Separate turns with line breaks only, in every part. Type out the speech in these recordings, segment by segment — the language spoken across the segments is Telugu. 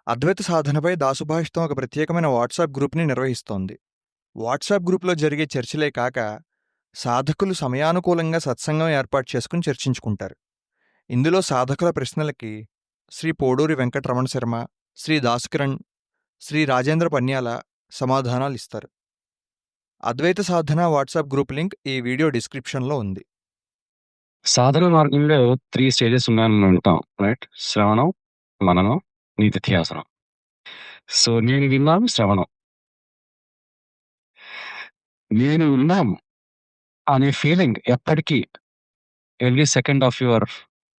అద్వైత సాధనపై దాసుభాషితం ఒక ప్రత్యేకమైన వాట్సాప్ గ్రూప్ని నిర్వహిస్తోంది. వాట్సాప్ గ్రూప్లో జరిగే చర్చలే కాక సాధకులు సమయానుకూలంగా సత్సంగం ఏర్పాటు చేసుకుని చర్చించుకుంటారు. ఇందులో సాధకుల ప్రశ్నలకి శ్రీ పోడూరి వెంకటరమణ శర్మ, శ్రీ దాసుకిరణ్, శ్రీ రాజేంద్ర పన్యాల సమాధానాలిస్తారు. అద్వైత సాధన వాట్సాప్ గ్రూప్ లింక్ ఈ వీడియో డిస్క్రిప్షన్లో ఉంది.
సాధన మార్గంలో 3 స్టేజెస్ ఉన్నాయని అంటాం. రైట్? శ్రవణం, మననం, నిధిధ్యాసనం. సో, నేను విన్నాను శ్రవణం. నేను విన్నాను అనే ఫీలింగ్ ఎప్పటికీ every second of your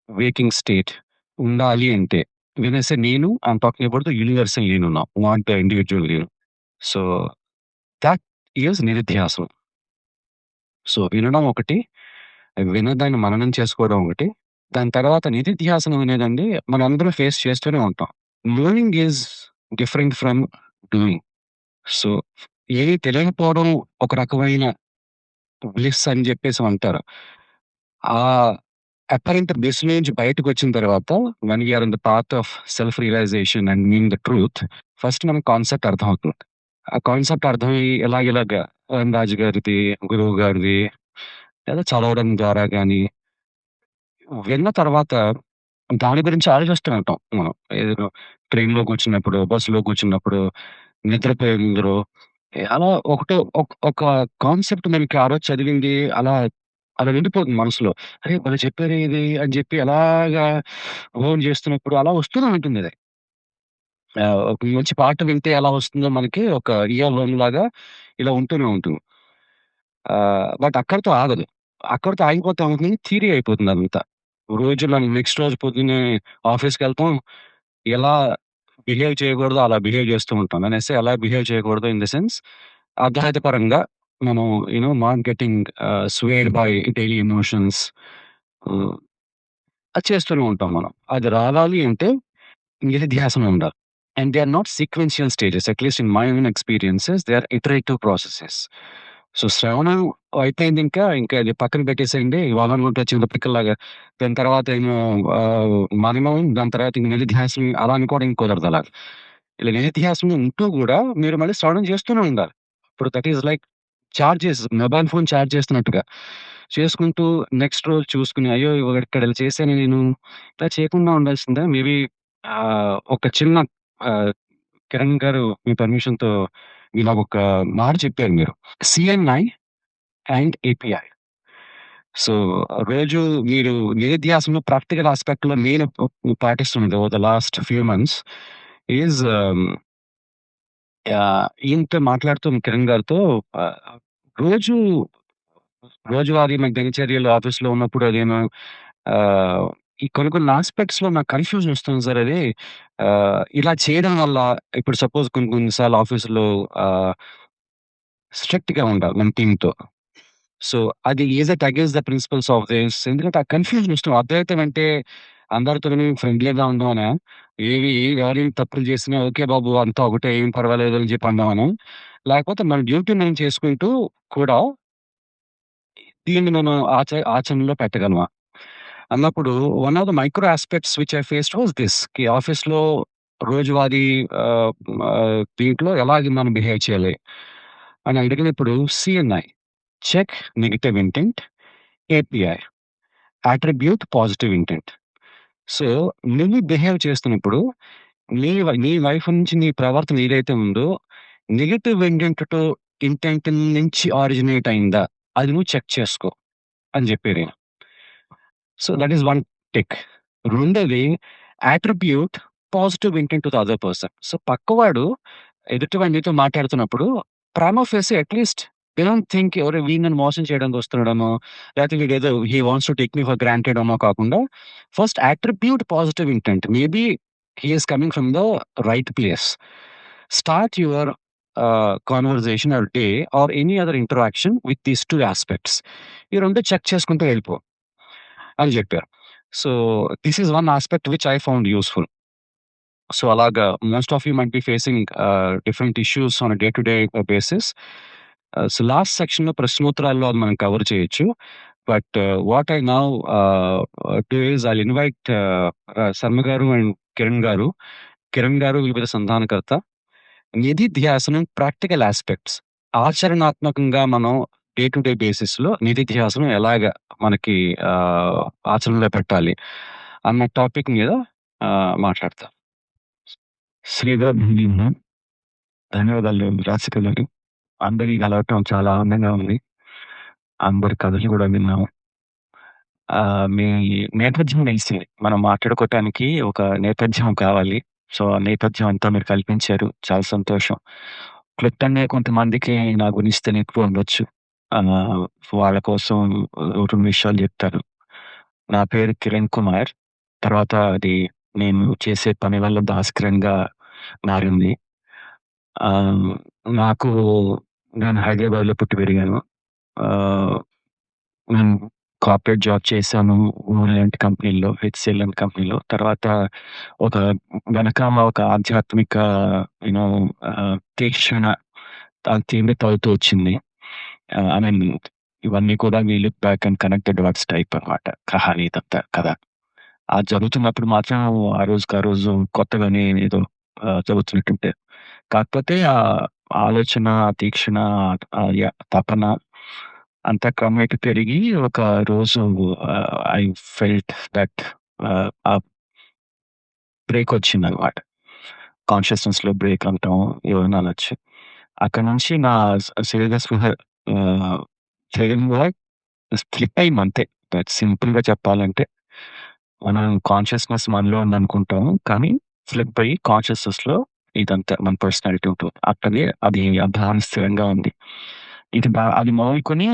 waking state ఉండాలి అంటే వెన్ ఐ సే నేను I'm talking about the universal నేను నౌ, నాట్ ద ఇండివిడ్యువల్ నేను. సో, దట్ ఈజ్ నిధిధ్యాసనం. సో, వినడం ఒకటి, విన్నదాన్ని మననం చేసుకోవడం ఒకటి. దాని తర్వాత నిధిధ్యాసనం అనేదండి మనందరం ఫేస్ చేస్తూనే ఉంటాం. Learning is different from doing. So, ఏది తెలియకపోవడం ఒక రకమైన బ్లిస్ అని జెప్పేసి అంటారు. ఆ అపరెంట్ బ్లిస్ నుంచి బయటకొచ్చిన తర్వాత when we are in the path of self realization and mean the truth, first మనకు కాన్సెప్ట్ అర్థమవుతుంది. ఆ కాన్సెప్ట్ అర్థమయ్యి ఇలాగ రాజు గారిది, గురువు గారిది లేదా చదవడం ద్వారా గాని విన్న తర్వాత దాని గురించి ఆలోచిస్తూ ఉంటాం మనం. ఏదో ట్రైన్‌లో కూర్చున్నప్పుడు, బస్సులో కూర్చున్నప్పుడు, నిద్రపోయే ముందరో అలా ఒకటో ఒక కాన్సెప్ట్ మనకి ఆ రోజు చదివింది అలా ఉండిపోతుంది మనసులో. అరే! భలే చెప్పారే ఇది అని చెప్పి అలాగా ఓన్ చేస్తున్నప్పుడు అలా వస్తూనే ఉంటుందది. ఒక మంచి పాట వింటే ఎలా వస్తుందో మనకి ఒక ఇయర్ లోమ్ లాగా ఇలా ఉంటూనే ఉంటుంది. బట్ అక్కడితో ఆగదు. అక్కడితో ఆగిపోతే ఏమవుతుంది, థియరీ అయిపోతుందంతా. రోజులో నెక్స్ట్ రోజు పొద్దున్నే ఆఫీస్‌కెళ్తాం. ఎలా బిహేవ్ చేయకూడదో అలా బిహేవ్ చేస్తూ ఉంటాం. వెన్ ఐ సే ఎలా బిహేవ్ చేయకూడదు ఇన్ ద సెన్స్ అర్థాయితపరంగా మనం not getting swayed by daily emotions. హ్మ్. అది చేస్తూనే ఉంటాం మనం. అది రావాలి అంటే నిధిధ్యాసనం ఉండాలి. And they are not sequential stages. At least in my own experiences they are iterative processes. So, శ్రవణం అయిపోయింది ఇంకా అది పక్కన పెట్టేసేయండి. వామనుకుంట వచ్చిన పిక్కల్లాగా. దాని తర్వాత ఏమో మననం, దాని తర్వాత ఇంక నిధిధ్యాసనం అలా అనుకోవడం కుదరదు అలాగా. ఇలా నిధిధ్యాసనం ఉంటూ గూడా మీరు మళ్ళీ శ్రవణం చేస్తూనే ఉండాలి. ఇప్పుడు that is like mobile phone charge చేస్తున్నట్టుగా. చేసుకుంటూ నెక్స్ట్ రోజు చూసుకొని, అయ్యో! ఇక్కడ ఇలా చేశానే నేను. ఇలా చేయకుండా ఉండాల్సిందా? మేబీ ఒక చిన్న ఆహ్, కిరణ్ గారు మీ పర్మిషన్‌తో ఇలాగొక మాట చెప్పారు మీరు. సీఎన్ఐ అండ్ ఏపీఐ. సో, రోజు మీరు నిధిధ్యాసనంలో ప్రాక్టికల్ ఆస్పెక్ట్‌లో నేను పాటిస్తున్నది over the last few months is ఈయనతో మాట్లాడుతూ కిరణ్ గారితో ఆహ్, రోజు రోజువారీ మన దినచర్యలు ఆఫీస్‌లో ఉన్నప్పుడు అదేమో ఆహ్, ఈ కొన్ని ఆస్పెక్ట్స్‌లో నాకు కన్‌ఫ్యూజన్ వస్తుంది సార్ అది. ఇలా చేయడం వల్ల ఇప్పుడు సపోజ్ కొన్ని సార్లు ఆఫీస్‌లో ఆహ్, స్ట్రిక్ట్‌గా ఉండాలి మన టీమ్‌తో. సో, అది is it against the principles of this? ఎందుకంటే ఆ కన్‌ఫ్యూజన్ వస్తుంది. అద్వైతం అంటే అందరితోని ఫ్రెండ్లీగా ఉందామనా? ఎవరేమి తప్పులు చేసినా ఓకే బాబు అంతా ఒకటే ఏం పర్వాలేదు అని చెప్పి అందామనా? లేకపోతే మన డ్యూటీ మనం చేసుకుంటూ కూడా దీన్ని మనం ఆచరణలో పెట్టగలమా? అన్నప్పుడు one of the micro aspects which I faced was this కి ఆఫీస్‌లో రోజువారీ ఆహ్, దీంట్లో ఎలాగ మనం బిహేవ్ చేయాలి అని అడిగినప్పుడు CNI check negative intent, API attribute positive intent. So, నువ్వు బిహేవ్ చేస్తున్నప్పుడు నీ వైపు నుంచి నీ ప్రవర్తన ఏదైతే ఉందో నెగెటివ్ ఇంటెంట్ నుంచి ఆరిజినేట్ అయిందా? అది నువ్వు చెక్ చేసుకో అని చెప్పారాయన. So, that is one tick. రెండోది attribute positive intent to the other person. So, పక్కవాడు ఎదుటివాడు నీతో మాట్లాడుతున్నప్పుడు prima facie at least they don't think ఎవరో వీడు నన్ను మోసం చేయడానికి వస్తున్నాడనో, లేకపోతే వీడేదో he wants to take me for granted అనో కాకుండా first attribute positive intent. Maybe he is coming from the right place. Start your conversation or day or any other interaction with these 2 aspects. ఈ 2 చెక్ చేసుకుంటూ వెళ్ళిపో అని జెప్పారు. So, this is one aspect which I found useful. So, అలాగా most of you might be facing different issues on a day to day basis. So, last సెక్షన్‌లో ప్రశ్నోత్తరాల్లో అది మనం కవర్ చేయొచ్చు. But what I now do is I'll invite Sharma garu and Kiran గారు కిరణ్ గారు వివిధ సంధానకర్త. నిధిధ్యాసనం ప్రాక్టికల్ ఆస్పెక్ట్స్. ఆచరణాత్మకంగా మనం డే టు డే బేసిస్‌లో నిధిధ్యాసనం ఎలాగా మనకి ఆచరణలో పెట్టాలి అన్న టాపిక్ మీద మాట్లాడతా. శ్రీధర్ ధన్యవాదాలు రాజశేఖర్ గారు. అందరిని కలవటం చాలా ఆనందంగా ఉంది. అందరి కథలు కూడా విన్నాము. మీ నేపథ్యం తెలిసింది. మనం మాట్లాడుకోవటానికి ఒక నేపథ్యం కావాలి. సో, ఆ నేపథ్యం అంతా మీరు కల్పించారు. చాలా సంతోషం. క్లుప్తంగా కొంతమందికి నా గురించి తెలియకపోవచ్చు. ఆహ్, వాళ్ళ కోసం 2 విషయాలు చెప్తాను. నా పేరు కిరణ్ కుమార్. తర్వాత అది నేను చేసే పని వల్ల దాస్‌కిరణ్‌గా మారింది. ఆహ్, నాకు నేను హైదరాబాద్‌లో పుట్టి పెరిగాను. ఆహ్, నేను కార్పొరేట్ జాబ్ చేశాను. లాంటి కంపెనీల్లో, హెచ్‌సీఎల్ లాంటి కంపెనీలో. తర్వాత ఒక వెనకాల ఒక ఆధ్యాత్మిక యూ నో తీక్షణ తీవ్రత అవుతూ వచ్చింది. ఐ మీన్ ఇవన్నీ కూడా we look back and connect the dots type అన్నమాట. కహాని ఇదంతా కథ. అది జరుగుతున్నప్పుడు మాత్రం ఆ రోజుకి ఆ రోజు కొత్తగానే ఏదో జరుగుతున్నట్టుంటే. కాకపోతే ఆలోచన, ఆ తీక్షణ, తపన అంతా క్రమేపీ పెరిగి ఒక రోజు ఐ ఫెల్ట్ దట్ ఆ బ్రేకొచ్చిందనమాట. కాన్షియస్‌నెస్‌లో బ్రేక్ అంటాం, ఏమైనా అనొచ్చు. అక్కడి నుంచి నా శరీర స్పృహ ఆహ్, శరీరంలో స్ప్లిట్ అయిందంతే. సింపుల్‌గా చెప్పాలంటే. మనం కాన్షియస్‌నెస్ మనలో ఉందనుకుంటాం. కానీ ఫ్లిప్ అయ్యి కాన్షియస్‌నెస్‌లో ఇదంతా మన పర్సనాలిటీ ఉంటుంది. అక్కడే అది ఆ భావన స్థిరంగా ఉంది. అది మొదలుకొని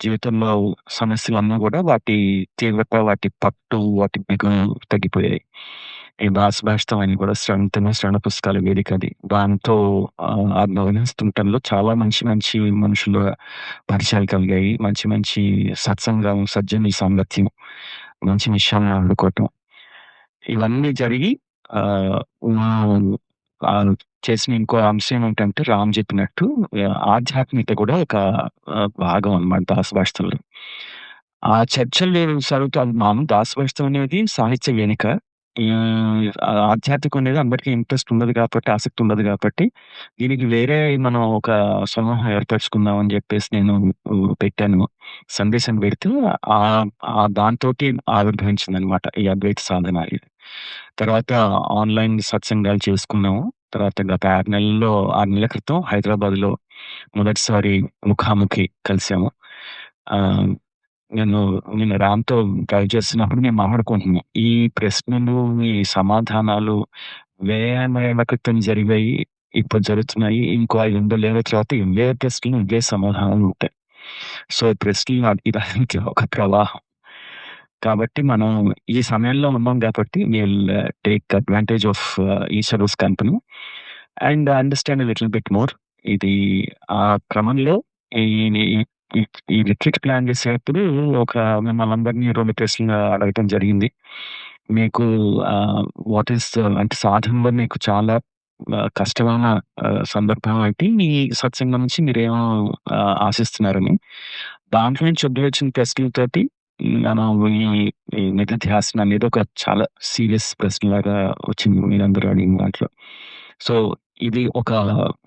జీవితంలో సమస్యలన్నీ గూడా వాటి తీవ్రత, వాటి పట్టు, వాటి బిగులు తగ్గిపోయాయి. ఈ భాషతం అని కూడా శ్రవణ పుస్తకాల వేదిక అది. దాంతో గమనిస్తుంటంలో చాలా మంచి మంచి మనుషుల పరిచయాలు కలిగాయి. మంచి మంచి సత్సంగం, సజ్జనుల సాంగత్యం, మంచి విషయాలను వండుకోవటం. ఇవన్నీ జరిగి ఆహ్, హ్మ్. చేసిన ఇంకో అంశం ఏంటంటే రామ్ చెప్పినట్టు ఆధ్యాత్మికత కూడా ఒక భాగం అన్నమాట దాసభాషితంలో. ఆ చర్చలు సాగుతూ మామూలు దాసభాషితం అనేది సాహిత్య వేదిక. ఆధ్యాత్మికం అనేది అందరికీ ఇంట్రెస్ట్ ఉండదు కాబట్టి, ఆసక్తి ఉండదు కాబట్టి, దీనికి వేరే మనం ఒక సమూహం ఏర్పరచుకుందాం అని చెప్పేసి నేను పెట్టాను. సందేశం పెడితే దాంతోటి ఆవిర్భవించిందనమాట ఈ అద్వైత సాధన అనేది. తర్వాత ఆన్‌లైన్ సత్సంగాలు చేసుకున్నాము. తర్వాత గత 6 నెలల క్రితం హైదరాబాద్‌లో మొదటిసారి ముఖాముఖి కలిసాము. ఆహ్, నేను నేను రామ్‌తో డ్రైవ్ చేస్తున్నప్పుడు మేము మాట్లాడుకుంటున్నాం. ఈ ప్రశ్నలు, ఈ సమాధానాలు వేల క్రితం జరిగాయి. ఇప్పుడు జరుగుతున్నాయి. ఇంకో 500 ఏళ్ల తర్వాత ఇవే ప్రశ్నలు, ఇవే సమాధానాలు ఉంటాయి. సో, ప్రశ్నలు ఇదానికి ఒక ప్రవాహం. కాబట్టి మనం ఈ సమయంలో ఉన్నాం కాబట్టి will take advantage of each others company and understand a little bit more. ఇది ఆ క్రమంలో ఈ ఈ ఈ ఈ రిట్రీట్ ప్లాన్ చేసేటప్పుడు ఒక మిమ్మల్నందరిని 2 ప్రశ్నలు అడగటం జరిగింది. మీకు వాట్ ఈస్ అంటే సాధనలో మీకు చాలా కష్టమైన సందర్భం ఏంటి? ఈ సత్సంగం నుంచి మీరేం ఆశిస్తున్నారని. దాంట్లో నుంచి ఉద్భవించిన ప్రశ్నలతోటి మనం ఈ ఈ నిధిధ్యాసన అనేది ఒక చాలా సీరియస్ ప్రశ్నలాగా వచ్చింది మీరందరూ అడిగిన దాంట్లో. సో, ఇది ఒక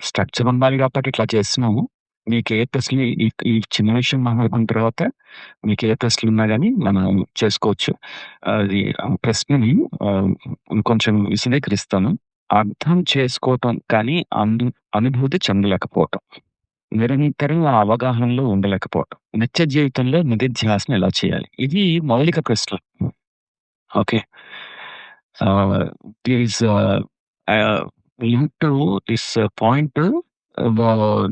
స్ట్రక్చర్ ఉండాలి కాబట్టి ఇట్లా చేస్తున్నాము. మీకే ప్రశ్నలు ఈ చిన్న విషయం మాట్లాడుకున్న తర్వాత మీకే ప్రశ్నలున్నా గాని మనం చేసుకోవచ్చు. అది ప్రశ్నని ఇంకొంచెం విశదీకరిస్తాను. అర్థం చేసుకోవటం కానీ అనుభూతి చెందలేకపోవటం. నిరంతరం ఆ అవగాహనలో ఉండలేకపోవటం. నిత్య జీవితంలో నిధిధ్యాసన ఎలా చేయాలి? ఇది మౌలిక ప్రశ్నలు. Okay. These link to this point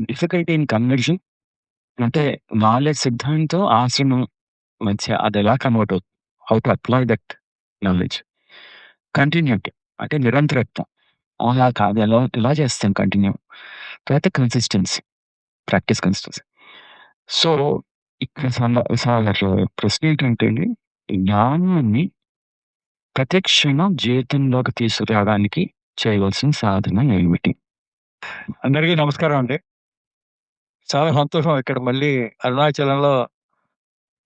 difficulty in conversion అంటే నాలెడ్జ్ సిద్ధాంతం, ఆచరణ మధ్య అదెలా కన్వర్ట్ అవుతుంది? How to apply that knowledge? Continuity అంటే నిరంతరత్వం. అలా కాదు ఎలా చేస్తాం కంటిన్యూ? తర్వాత కన్సిస్టెన్సీ. Practice consistency. సో, ఇక్కడ ప్రశ్న ఏంటంటే అండి, జ్ఞానాన్ని ప్రతి క్షణం జీవితంలోకి తీసుకురావడానికి చేయవలసిన సాధన ఏమిటి?
అందరికీ నమస్కారం అండి. చాలా సంతోషం ఇక్కడ మళ్ళీ అరుణాచలంలో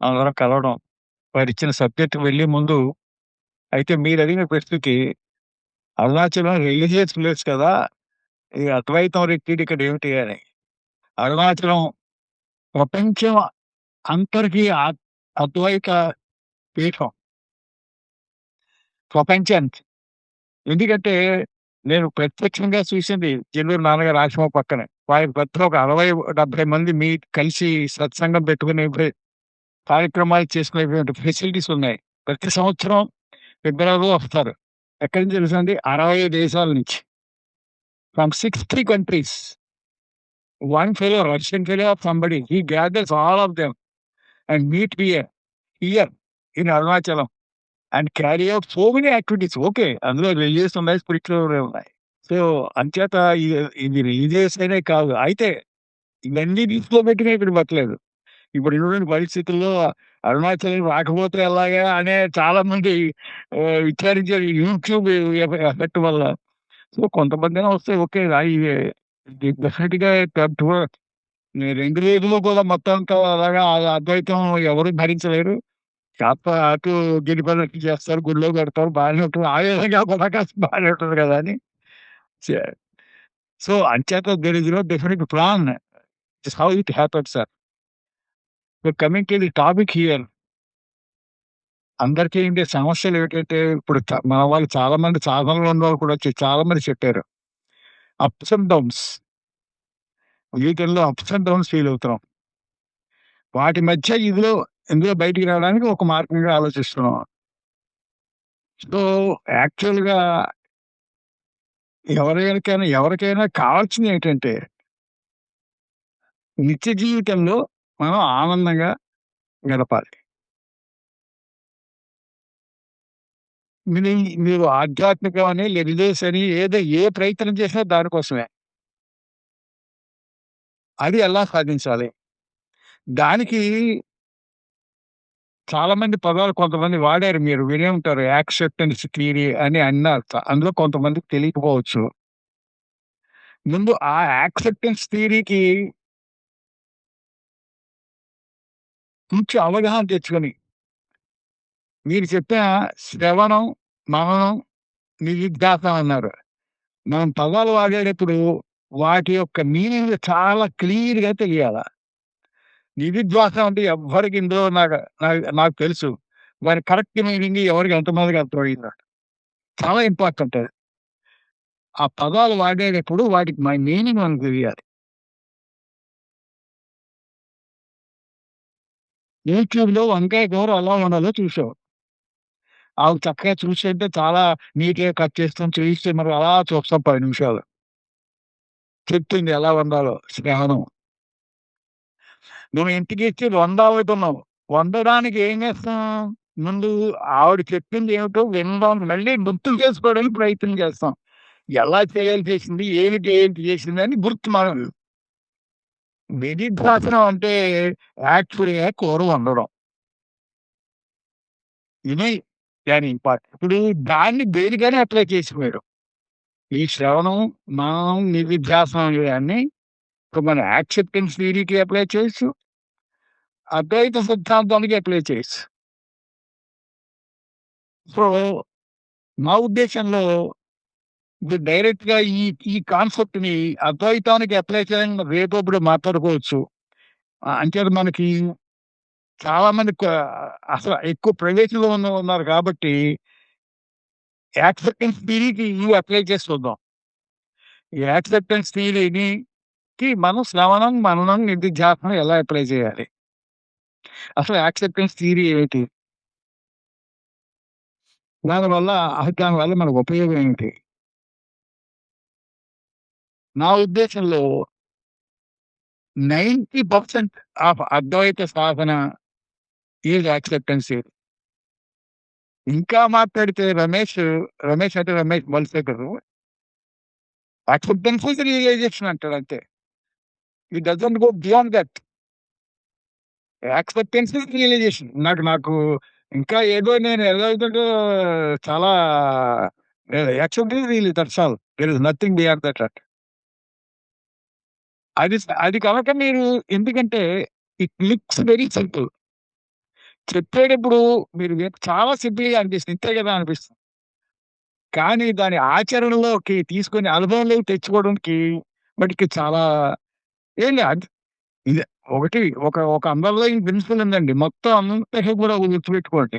అందరం కలవడం. వారిచ్చిన సబ్జెక్ట్ వెళ్ళే ముందు అయితే మీరడిగిన ప్రశ్నకి అరుణాచలం రిలీజియస్ ప్లేస్ కదా! ఈ అద్వైతం రిట్రీట్ ఇక్కడ ఏమిటి అని. అరుణాచలం ప్రపంచం అంతరికి అద్వైత పీఠం. ప్రపంచానికి. ఎందుకంటే నేను ప్రత్యక్షంగా చూసింది చెల్లూరు నాన్నగారి ఆశ్రమం పక్కనే. వారి పెద్ద ఒక 60, 70 మంది కలిసి సత్సంగం పెట్టుకునే కార్యక్రమాలు చేసుకునేటువంటి ఫెసిలిటీస్ ఉన్నాయి. ప్రతి సంవత్సరం ఫిబ్రవరిలో వస్తారు. ఎక్కడి నుంచి తెలుసండి? 60 దేశాల నుంచి. From 60 countries. One fellow, Russian fellow or somebody, he gathers all of them and meet here in Arunachalam and carry out so many activities. Okay, అందులో రిలీజియస్ ఉన్నాయి, స్పిరిచువల్ ఉన్నాయి. సో, అంచేత ఇది రిలీజియస్ అనే కాదు. అయితే ఇవన్నీ దృష్టిలో పెట్టుకుని ఇక్కడ బతలేదు. ఇప్పుడు ఇటువంటి పరిస్థితుల్లో అరుణాచలం రాకపోతే ఎలాగా అనే చాలా మంది విచారించారు యూట్యూబ్ ఎఫెక్ట్ వల్ల. సో, కొంతమందైనా వస్తే ఓకే. డెఫినెట్‌గా 2 రోజులు కూడా మొత్తం అంతా అలాగా అద్వైతం ఎవరు భరించలేరు. అటు గిరి ప్రదక్షిణ చేస్తారు, గుడిలో పెడతారు, బాగానే ఉంటుంది. ఆ విధంగా కూడా కాస్త బాగానే ఉంటుంది కదా అని. సే సో, అంచేత there is no definite plan. It's how it happens sir. So, coming to the topic here. అందరికీ ఉండే సమస్యలు ఏమిటంటే ఇప్పుడు మన వాళ్ళు చాలా మంది సాధనలో ఉన్నవాళ్ళు కూడా చాలా మంది చెప్పారు. Ups and downs. జీవితంలో అప్స్ అండ్ డౌన్స్ ఫీల్ అవుతున్నాం. వాటి మధ్య ఇందులో బయటికి రావడానికి ఒక మార్గంగా ఆలోచిస్తున్నాం. సో, యాక్చువల్‌గా ఎవరికైనా కావాల్సింది ఏంటంటే నిత్య జీవితంలో మనం ఆనందంగా గడపాలి. మీరు ఆధ్యాత్మికం అని, రిలీజియస్ అని ఏ ప్రయత్నం చేసినా దానికోసమే. అది ఎలా సాధించాలి? దానికి చాలా మంది పదాలు కొంతమంది వాడారు, మీరు వినే ఉంటారు. యాక్సెప్టెన్స్ థియరీ అని అన్నారు. అందులో కొంతమందికి తెలియకపోవచ్చు. ముందు ఆ యాక్సెప్టెన్స్ థియరీకి కొంచెం అవగాహన తెచ్చుకొని, మీరు చెప్పిన శ్రవణం, మననం, నిధిధ్యాసనం అన్నారు. మనం పదాలు వాడేటప్పుడు వాటి యొక్క మీనింగ్ చాలా క్లియర్‌గా తెలియాల. నిధిధ్యాసనం అంటే ఎవ్వరికి ఇందులో నాకు తెలుసు. దాని కరెక్ట్ మీనింగ్ ఎవరికి ఎంతమందికి అర్థమయిందో. చాలా ఇంపార్టెంట్ అది. ఆ పదాలు వాడేటప్పుడు వాటికి మీనింగ్ మనకు తెలియాలి. యూట్యూబ్‌లో వంకాయ కూర ఎలా వండాలో చూసాం. ఆవిడ చక్కగా చూసేంటే చాలా నీట్‌గా కట్ చేసుకొని చూయిస్తే మనం అలా చూస్తాం 10 నిమిషాలు. చెప్తుంది ఎలా వండాలో శ్రవణం. నువ్వు ఇంటికిచ్చి వండాలనుకున్నావు. వండడానికి ఏం చేస్తాం? ముందు ఆవిడ చెప్పింది ఏమిటో వినడం, మళ్ళీ గుర్తు చేసుకోవడానికి ప్రయత్నం చేస్తాం. ఎలా చేసింది, ఏంటి చేసింది అని గుర్తు మనదు. నిధిధ్యాసనం అంటే యాక్చువల్‌గా కూర వండడం. ఇది దాని ఇంపార్టెంట్. ఇప్పుడు దాన్ని దేనికైనా అప్లై చేసుకోలేరు. ఈ శ్రవణం, మననం, నిధిధ్యాసనం ఇవన్నీ ఇప్పుడు మనం యాక్సెప్టెన్స్ థియరీకి అప్లై చేయొచ్చు. అద్వైత సిద్ధాంతానికి అప్లై చేయొచ్చు. సో, నా ఉద్దేశంలో ఇప్పుడు డైరెక్ట్‌గా ఈ కాన్సెప్ట్‌ని అద్వైతానికి అప్లై చేయడం రేపప్పుడు మాట్లాడుకోవచ్చు. అంచేత మనకి చాలా మంది అసలు ఎక్కువ ప్రైవేట్‌లో ఉన్నారు కాబట్టి యాక్సెప్టెన్స్ థియరీకి అప్లై చేసి చూద్దాం. ఈ యాక్సెప్టెన్స్ థియరీకి మనం శ్రవణం, మననం, నిధిధ్యాసనం ఎలా అప్లై చేయాలి? అసలు యాక్సెప్టెన్స్ థియరీ ఏంటి? దానివల్ల మనకు ఉపయోగం ఏంటి? నా ఉద్దేశంలో 90% ఆఫ్ అద్వైత సాధన ఈజ్ యాక్సెప్టెన్స్ థియరీ. ఇంకా మాట్లాడితే రమేష్ అంటే Ramesh Balsekar acceptance is realization అంటాడు అంతే. It doesn't go beyond that. Acceptance is realization. నాకు ఇంకా ఏదో నేను ఎలాగో చాలా acceptance really that's all. There is nothing beyond that. అది కనుక మీరు, ఎందుకంటే ఇట్ లుక్స్ వెరీ సింపుల్. చెప్పేటప్పుడు మీరు చాలా సింపుల్‌గా అనిపిస్తుంది. ఇంతే కదా అనిపిస్తుంది. కానీ దాని ఆచరణలోకి తీసుకొని అనుభవంలోకి తెచ్చుకోవడానికి మటికి చాలా ఏం లే అది ఇదే ఒకటి ఒక అండర్‌లైన్ ప్రిన్సిపల్ ఉందండి. మొత్తం అంతకి కూడా గుర్తుపెట్టుకోండి.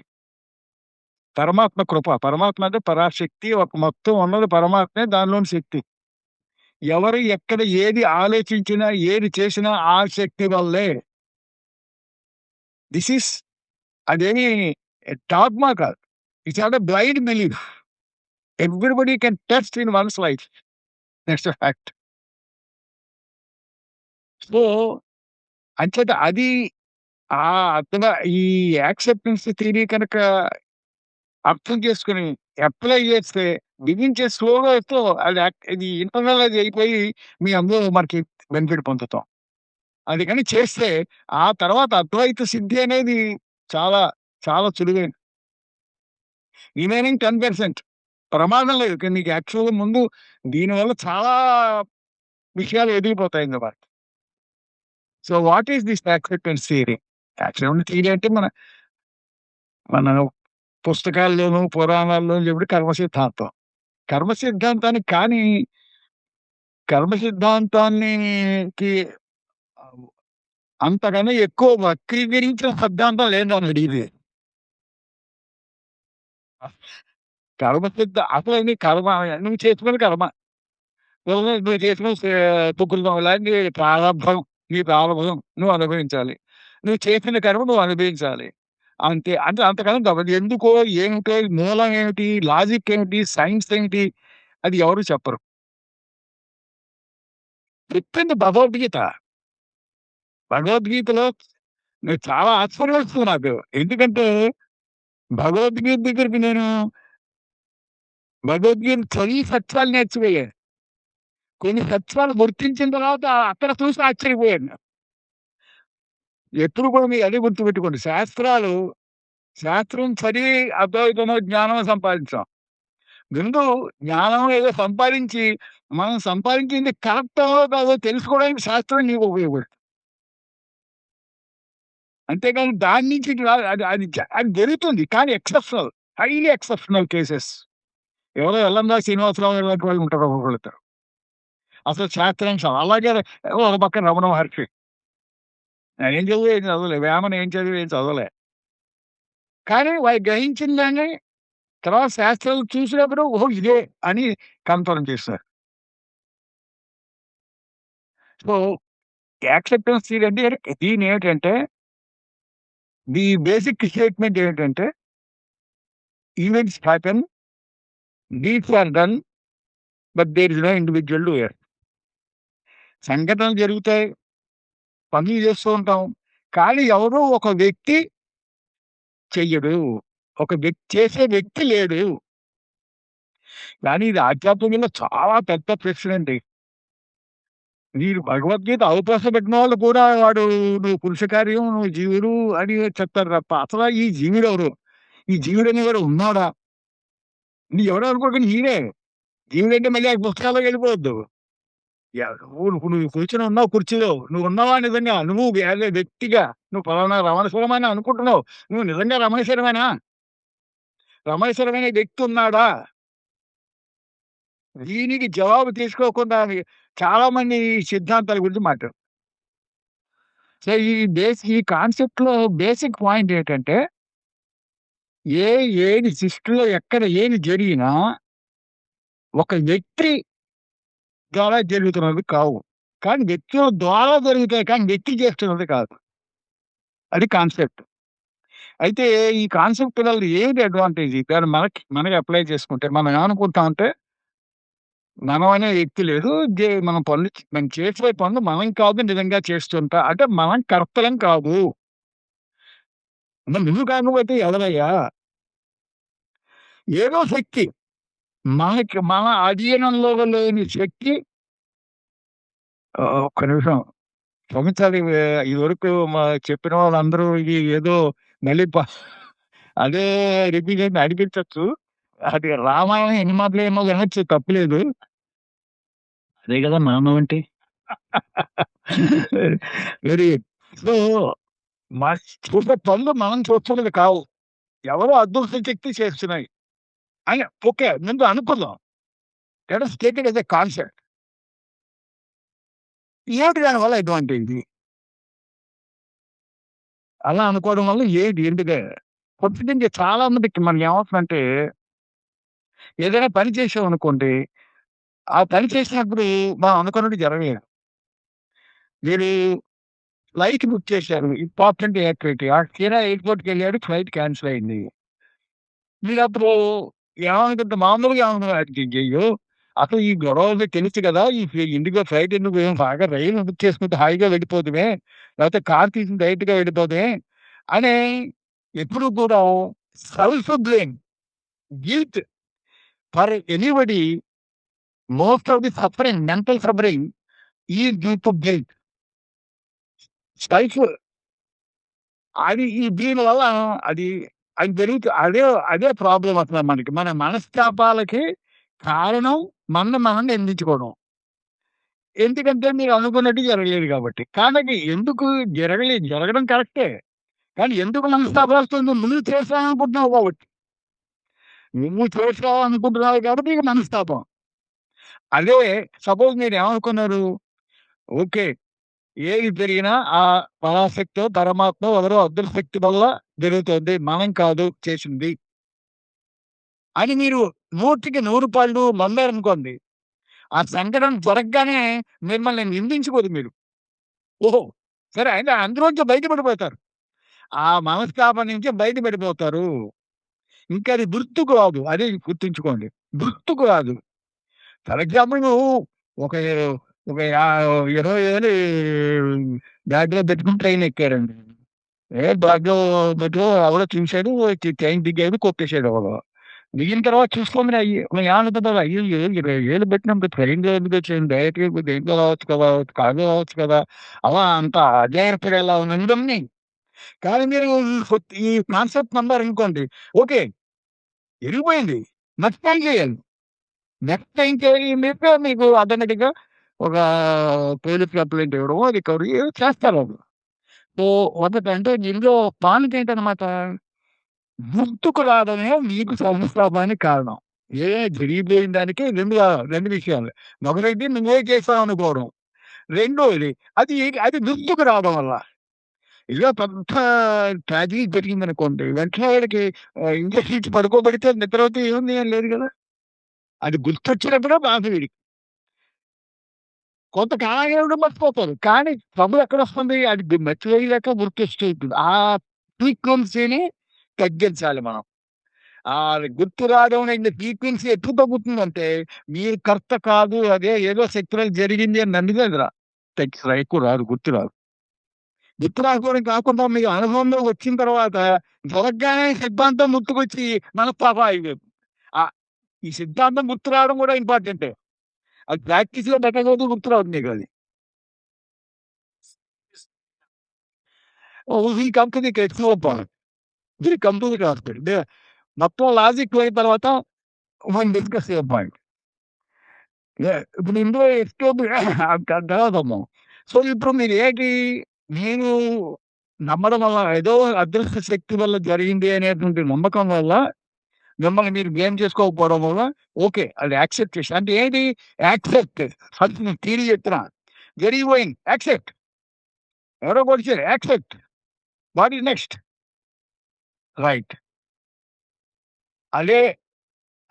పరమాత్మ కృప. పరమాత్మ అంటే పరాశక్తి. ఒక మొత్తం ఉన్నది పరమాత్మే. దానిలోని శక్తి. ఎవరు ఎక్కడ ఏది ఆలోచించినా, ఏది చేసినా ఆ శక్తి వల్లే. దిస్ ఈస్ అదేమి డాగ్మా కాదు. It's not a blind belief. Everybody can test in one's life. That's a fact. So, అంచేత అది అర్థంగా ఈ యాక్సెప్టెన్స్ థియరీ కనుక అర్థం చేసుకొని అప్లై చేస్తే బిగించే స్లోగా అయితే అది ఇది ఇంటర్నలైజ్ అయిపోయి మీ అందులో మనకి బెనిఫిట్ పొందుతాం. అది గాని చేస్తే ఆ తర్వాత అద్వైత సిద్ధి అనేది చాలా, చాలా సులువైనది. రిమైనింగ్ 10% ప్రమాదం లేదు. కానీ నీకు యాక్చువల్‌గా ముందు దీనివల్ల చాలా విషయాలు ఎదిగిపోతాయన్నమాట. So, what is this acceptance theory? Acceptance theory అంటే మన మన పుస్తకాల్లోను, పురాణాల్లోను చెప్పిన కర్మ సిద్ధాంతం. కర్మ సిద్ధాంతానికి కానీ కర్మ సిద్ధాంతానికి ఆహ్, అంతకన్నా ఎక్కువ వక్రీకరించిన సిద్ధాంతం లేదు నన్ను అడిగితే. కర్మ అసలేంది కర్మ నువ్వు చేసుకున్నది కర్మ. నువ్వు చేసుకున్న సుకృతం లాంటి ప్రారంభం, నీ ప్రారంభం నువ్వు అనుభవించాలి. నువ్వు చేసిన కర్మ నువ్వు అనుభవించాలి. అంతే. అంటే అంతకన్నా తప్పదు. ఎందుకో, ఏమిటో, మూలం ఏమిటి, లాజిక్ ఏమిటి, సైన్స్ ఏంటి అది ఎవరు చెప్పరు. చెప్పింది భగవద్గీత. భగవద్గీతలో నేను చాలా ఆశ్చర్యం వేస్తుంది నాకు. ఎందుకంటే భగవద్గీత దగ్గరికి నేను భగవద్గీత చదివి సత్యాలు నేర్చుకోయాను. కొన్ని సత్యాలు గుర్తించిన తర్వాత అక్కడ చూసి ఆశ్చర్యపోయాను. ఎప్పుడు కూడా మీరు అదే గుర్తుపెట్టుకోండి. శాస్త్రం చదివి అద్వైతమో, జ్ఞానమో సంపాదించాం. ముందు జ్ఞానం ఏదో సంపాదించి, మనం సంపాదించింది కరెక్టో కాదో తెలుసుకోవడానికి శాస్త్రం నీకు ఉపయోగపడుతుంది. అంతేగాని దాని నుంచి ఇటు రాదు. అది అది అది జరుగుతుంది. కానీ ఎక్సెప్షనల్. Highly exceptional cases. ఎవరో ఎల్లందా శ్రీనివాసరావు గారు లాంటి వాళ్ళు ఉంటారు ఒక్కొక్కళ్ళిద్దరు. అసలు శాస్త్రాంశం. అలాగే ఒక పక్కన రమణ మహర్షి. నేనేం చదివి ఏం చదవలే. వేమన ఏం చదివి ఏం చదవలే. కానీ వాళ్ళు గ్రహించిన దాన్ని తర్వాత శాస్త్రాలు చూసినప్పుడు ఓహో! ఇదే అని కన్ఫర్మ్ చేస్తారు. సో, యాక్సెప్టెన్స్ థియరీ అంటే దీనేంటంటే ది బేసిక్ స్టేట్మెంట్ ఏంటంటే events happen, deeds are done, but there is no individual doer. సంఘటనలు జరుగుతాయి. పనులు చేస్తూ ఉంటాం. కానీ ఎవరో ఒక వ్యక్తి చెయ్యడు. ఒక చేసే వ్యక్తి లేడు. కానీ ఇది ఆధ్యాత్మికంలో చాలా పెద్ద ప్రశ్నండి. మీరు భగవద్గీత అవకాశం పెట్టిన వాళ్ళు కూడా వాడు నువ్వు పురుషకార్యం, నువ్వు జీవుడు అని చెప్తారు తప్ప అసల ఈ జీవుడెవరు? ఈ జీవుడనేవాడు ఉన్నాడా? ఎవడో అనుకోకుండా ఈయనే. జీవుడంటే మళ్ళీ ఆ పుస్తకాల్లోకి వెళ్ళిపోవద్దు. నువ్వు కూర్చొని ఉన్నావు కుర్చీలో. నువ్వు ఉన్నావా నిజంగా? నువ్వు యాజ్ ఎ వ్యక్తిగా నువ్వు పలానా రమణేశ్వరమని అనుకుంటున్నావు. నువ్వు నిజంగా రమణేశ్వరమేనా? రమణేశ్వరమనే వ్యక్తి ఉన్నాడా? దీనికి జవాబు తీసుకోకుండా చాలా మంది ఈ సిద్ధాంతాల గురించి మాట్లాడతారు. సో, ఈ కాన్సెప్ట్‌లో బేసిక్ పాయింట్ ఏంటంటే ఏది సృష్టిలో ఎక్కడ ఏది జరిగినా ఒక వ్యక్తి ద్వారా జరుగుతున్నవి కావు. కానీ వ్యక్తుల ద్వారా జరుగుతాయి కానీ వ్యక్తి చేస్తున్నది కాదు. అది కాన్సెప్ట్. అయితే ఈ కాన్సెప్ట్ వల్ల ఏది అడ్వాంటేజ్? దాన్ని మనకి అప్లై చేసుకుంటే మనం ఏమనుకుంటామంటే మనం అనే వ్యక్తి లేదు. మనం మనం చేసే పనులు మనం కాదు నిజంగా చేస్తుంటా. అంటే మనం కర్తలం కాదు. నువ్వు కాకపోతే ఎవరయ్యా? ఏదో శక్తి మన అధీనంలో లేని శక్తి ఒక్క నిమిషం క్షమించాలి. ఇదివరకు చెప్పిన వాళ్ళందరూ ఇది ఏదో మళ్ళీ అదే రిపీట్ అయింది అనిపించొచ్చు. అది రామాయణం ఎన్ని ఏమో వినొచ్చు తప్పులేదు.
అదే కదా మానవం అంటే.
వెరీ సో, చూసే పనులు మనం చూస్తున్నది కావు. ఎవరో అదృష్ట శక్తి చేస్తున్నాయి. అని ఓకే. ముందు అనుకుందాం. Let us take it as a concept. ఏంటి దానివల్ల అడ్వాంటేజ్? అలా అనుకోవడం వల్ల ఏంటి? ఎందుకే? పొద్దున్నే చాలా మందికి మనకేమవుతుందంటే, ఏదైనా పని చేసామనుకోండి, ఆ పని చేసినప్పుడు మనం అనుకున్నట్టు జరగలేదు. మీరు ఫ్లైట్ బుక్ చేశారు. Important activity. తీరా ఎయిర్‌పోర్ట్‌కెళ్ళాడు. ఫ్లైట్ క్యాన్సిల్ అయింది. మీరప్పుడు ఏమనుకుంటే మామూలుగా ఏమనుకున్నారు, అయ్యయ్యో! అసలు ఈ గొడవలు తెలుసు కదా! ఈ ఇండిగో ఫ్లైట్ ఎందుకు బాగా రైలు బుక్ చేసుకుంటే హాయిగా వెళ్ళిపోదుమే, లేకపోతే కార్ తీసుకొని డైరెక్ట్‌గా వెళ్ళిపోదుమే అని ఎప్పుడు కూడా self blame, guilt for anybody, most of the suffering, mental suffering is due to guilt. Self అది దీనివల్ల అది అది అదే అదే ప్రాబ్లమ్ అసల మనకి. మన మనస్తాపాలకి కారణం మనల్ని మనం నిందించుకోవడం. ఎందుకంటే మీరు అనుకున్నట్టు జరగలేదు కాబట్టి. కానీ ఎందుకు జరగలేదు? జరగడం కరెక్టే. కానీ ఎందుకు మనస్తాపాలొస్తుంది? నువ్వు చేసావనుకుంటున్నావు కాబట్టి. నువ్వు చేసావనుకుంటున్నావు కాబట్టి నీకు మనస్తాపం. అదే సపోజ్ మీరేమనుకున్నారు, ఓకే. ఏది జరిగినా ఆ పరాశక్తో, పరమాత్మో ఎవరో అదృశక్తి వల్ల జరుగుతుంది. మనం కాదు చేసింది అని మీరు 100కి 100 నమ్మారనుకోండి. ఆ సంఘటన జరగగానే మిమ్మల్ని నిందించుకోరు మీరు. ఓహో! సరే అయితే అందులోంచి బయటపడిపోతారు. ఆ మనస్తాపం నుంచి బయటపడిపోతారు. ఇంకా అది గుర్తుకు రాదు. అది గుర్తుంచుకోండి. గుర్తుకు రాదు. ఫర్ ఎగ్జాంపుల్ నువ్వు ఒక ఒక 20 ఏళ్ళు బ్యాగ్‌లో పెట్టుకొని ట్రైన్ ఎక్కారండి. బ్యాగ్‌లో పెట్టుకో ఎవడో చూసాడు, ట్రైన్ దిగాడు, కొట్టేసాడు ఎవడో. దిగిన తర్వాత చూసుకోండి ఏమనుకుంటారు, అయ్యయ్యో! 20 ఏళ్ళు పెట్టినప్పుడు ట్రైన్‌లో ఎందుకొచ్చాను, డైరెక్ట్‌గా దేంట్లో రావచ్చు కదా! కార్‌లో రావచ్చు కదా! అలా అంత అజాగ్రత్తగా ఎలా ఉండని. కానీ మీరు ఈ కాన్సెప్ట్ నమ్మారనుకోండి, ఓకే. ఎరిగిపోయింది. నెక్స్ట్ టైమ్ చేయాలి. నెక్స్ట్ టైమ్ చేయలేక మీకు ఆటోమేటిక్‌గా ఒక పోలీస్ కంప్లెయింట్ ఇవ్వడమో, రికవరీ చేస్తారు వాళ్ళు. సో, ఒకటంటే దీనిలో పాయింట్ ఏంటనమాట, గుర్తుకు రావడమే మీకు సంస్థాపానికి కారణం. జరిగిపోయిన దానికి 2 విషయాలు. ఒకటైతే నువ్వే చేసావనుకోవడం. రెండోది అది అది గుర్తుకు రావడం వల్ల. ఏదో పెద్ద ట్రాజడీ జరిగిందనుకోండి, వెంటనే వాడికి ఇంజక్షన్ ఇచ్చి పడుకోబెడితే నిద్రపోతే ఏముంది, ఏం లేదు కదా! అది గుర్తొచ్చినప్పుడే బాధ వీడికి. కొంతకాలానికి మర్చిపోతారు. కానీ ట్రబుల్ ఎక్కడొస్తుంది? అది మర్చిపోయలేక గుర్తొచ్చేస్తుంది. ఆ ఫ్రీక్వెన్సీని తగ్గించాలి మనం. గుర్తు రావడం అనే ఫ్రీక్వెన్సీ ఎప్పుడు తగ్గుతుందంటే, మీరు కర్త కాదు, అదే ఏదో శక్తిలో జరిగింది అని నమ్మితేరా ఎక్కువ రాదు, గుర్తు రాదు. గుర్తు రాకపోవడం కాకుండా మీకు అనుభవంలో వచ్చిన తర్వాత జరగగానే సిద్ధాంతం గుర్తుకొచ్చి మనస్తాపం అయిపోయింది. ఈ సిద్ధాంతం గుర్తు రావడం కూడా ఇంపార్టెంటే. అది ప్రాక్టీస్‌లో పెట్టకపోతే గుర్తు రాదు నీకది. We come to the explore point. We come to the hospital. మొత్తం లాజిక్ పోయిన తర్వాత మనం డిస్కస్ యువర్ పాయింట్. ఇప్పుడు ఇందులో ఎస్కేప్ తర్వాతమ్మ. సో, ఇప్పుడు మీరు ఏంటి, నేను నమ్మడం వల్ల ఏదో అదృష్ట శక్తి వల్ల జరిగింది అనేటువంటి నమ్మకం వల్ల మిమ్మల్ని మీరు బ్లేమ్ చేసుకోకపోవడం వల్ల ఓకే. అది యాక్సెప్ట్ చేసి అంటే ఏంటి? యాక్సెప్ట్. ఫస్ట్ నేను థియరీ చెప్తున్నా. జరిగిపోయింది. యాక్సెప్ట్. ఎవరో కొడిచారు. Accept. What is next? Right. అదే,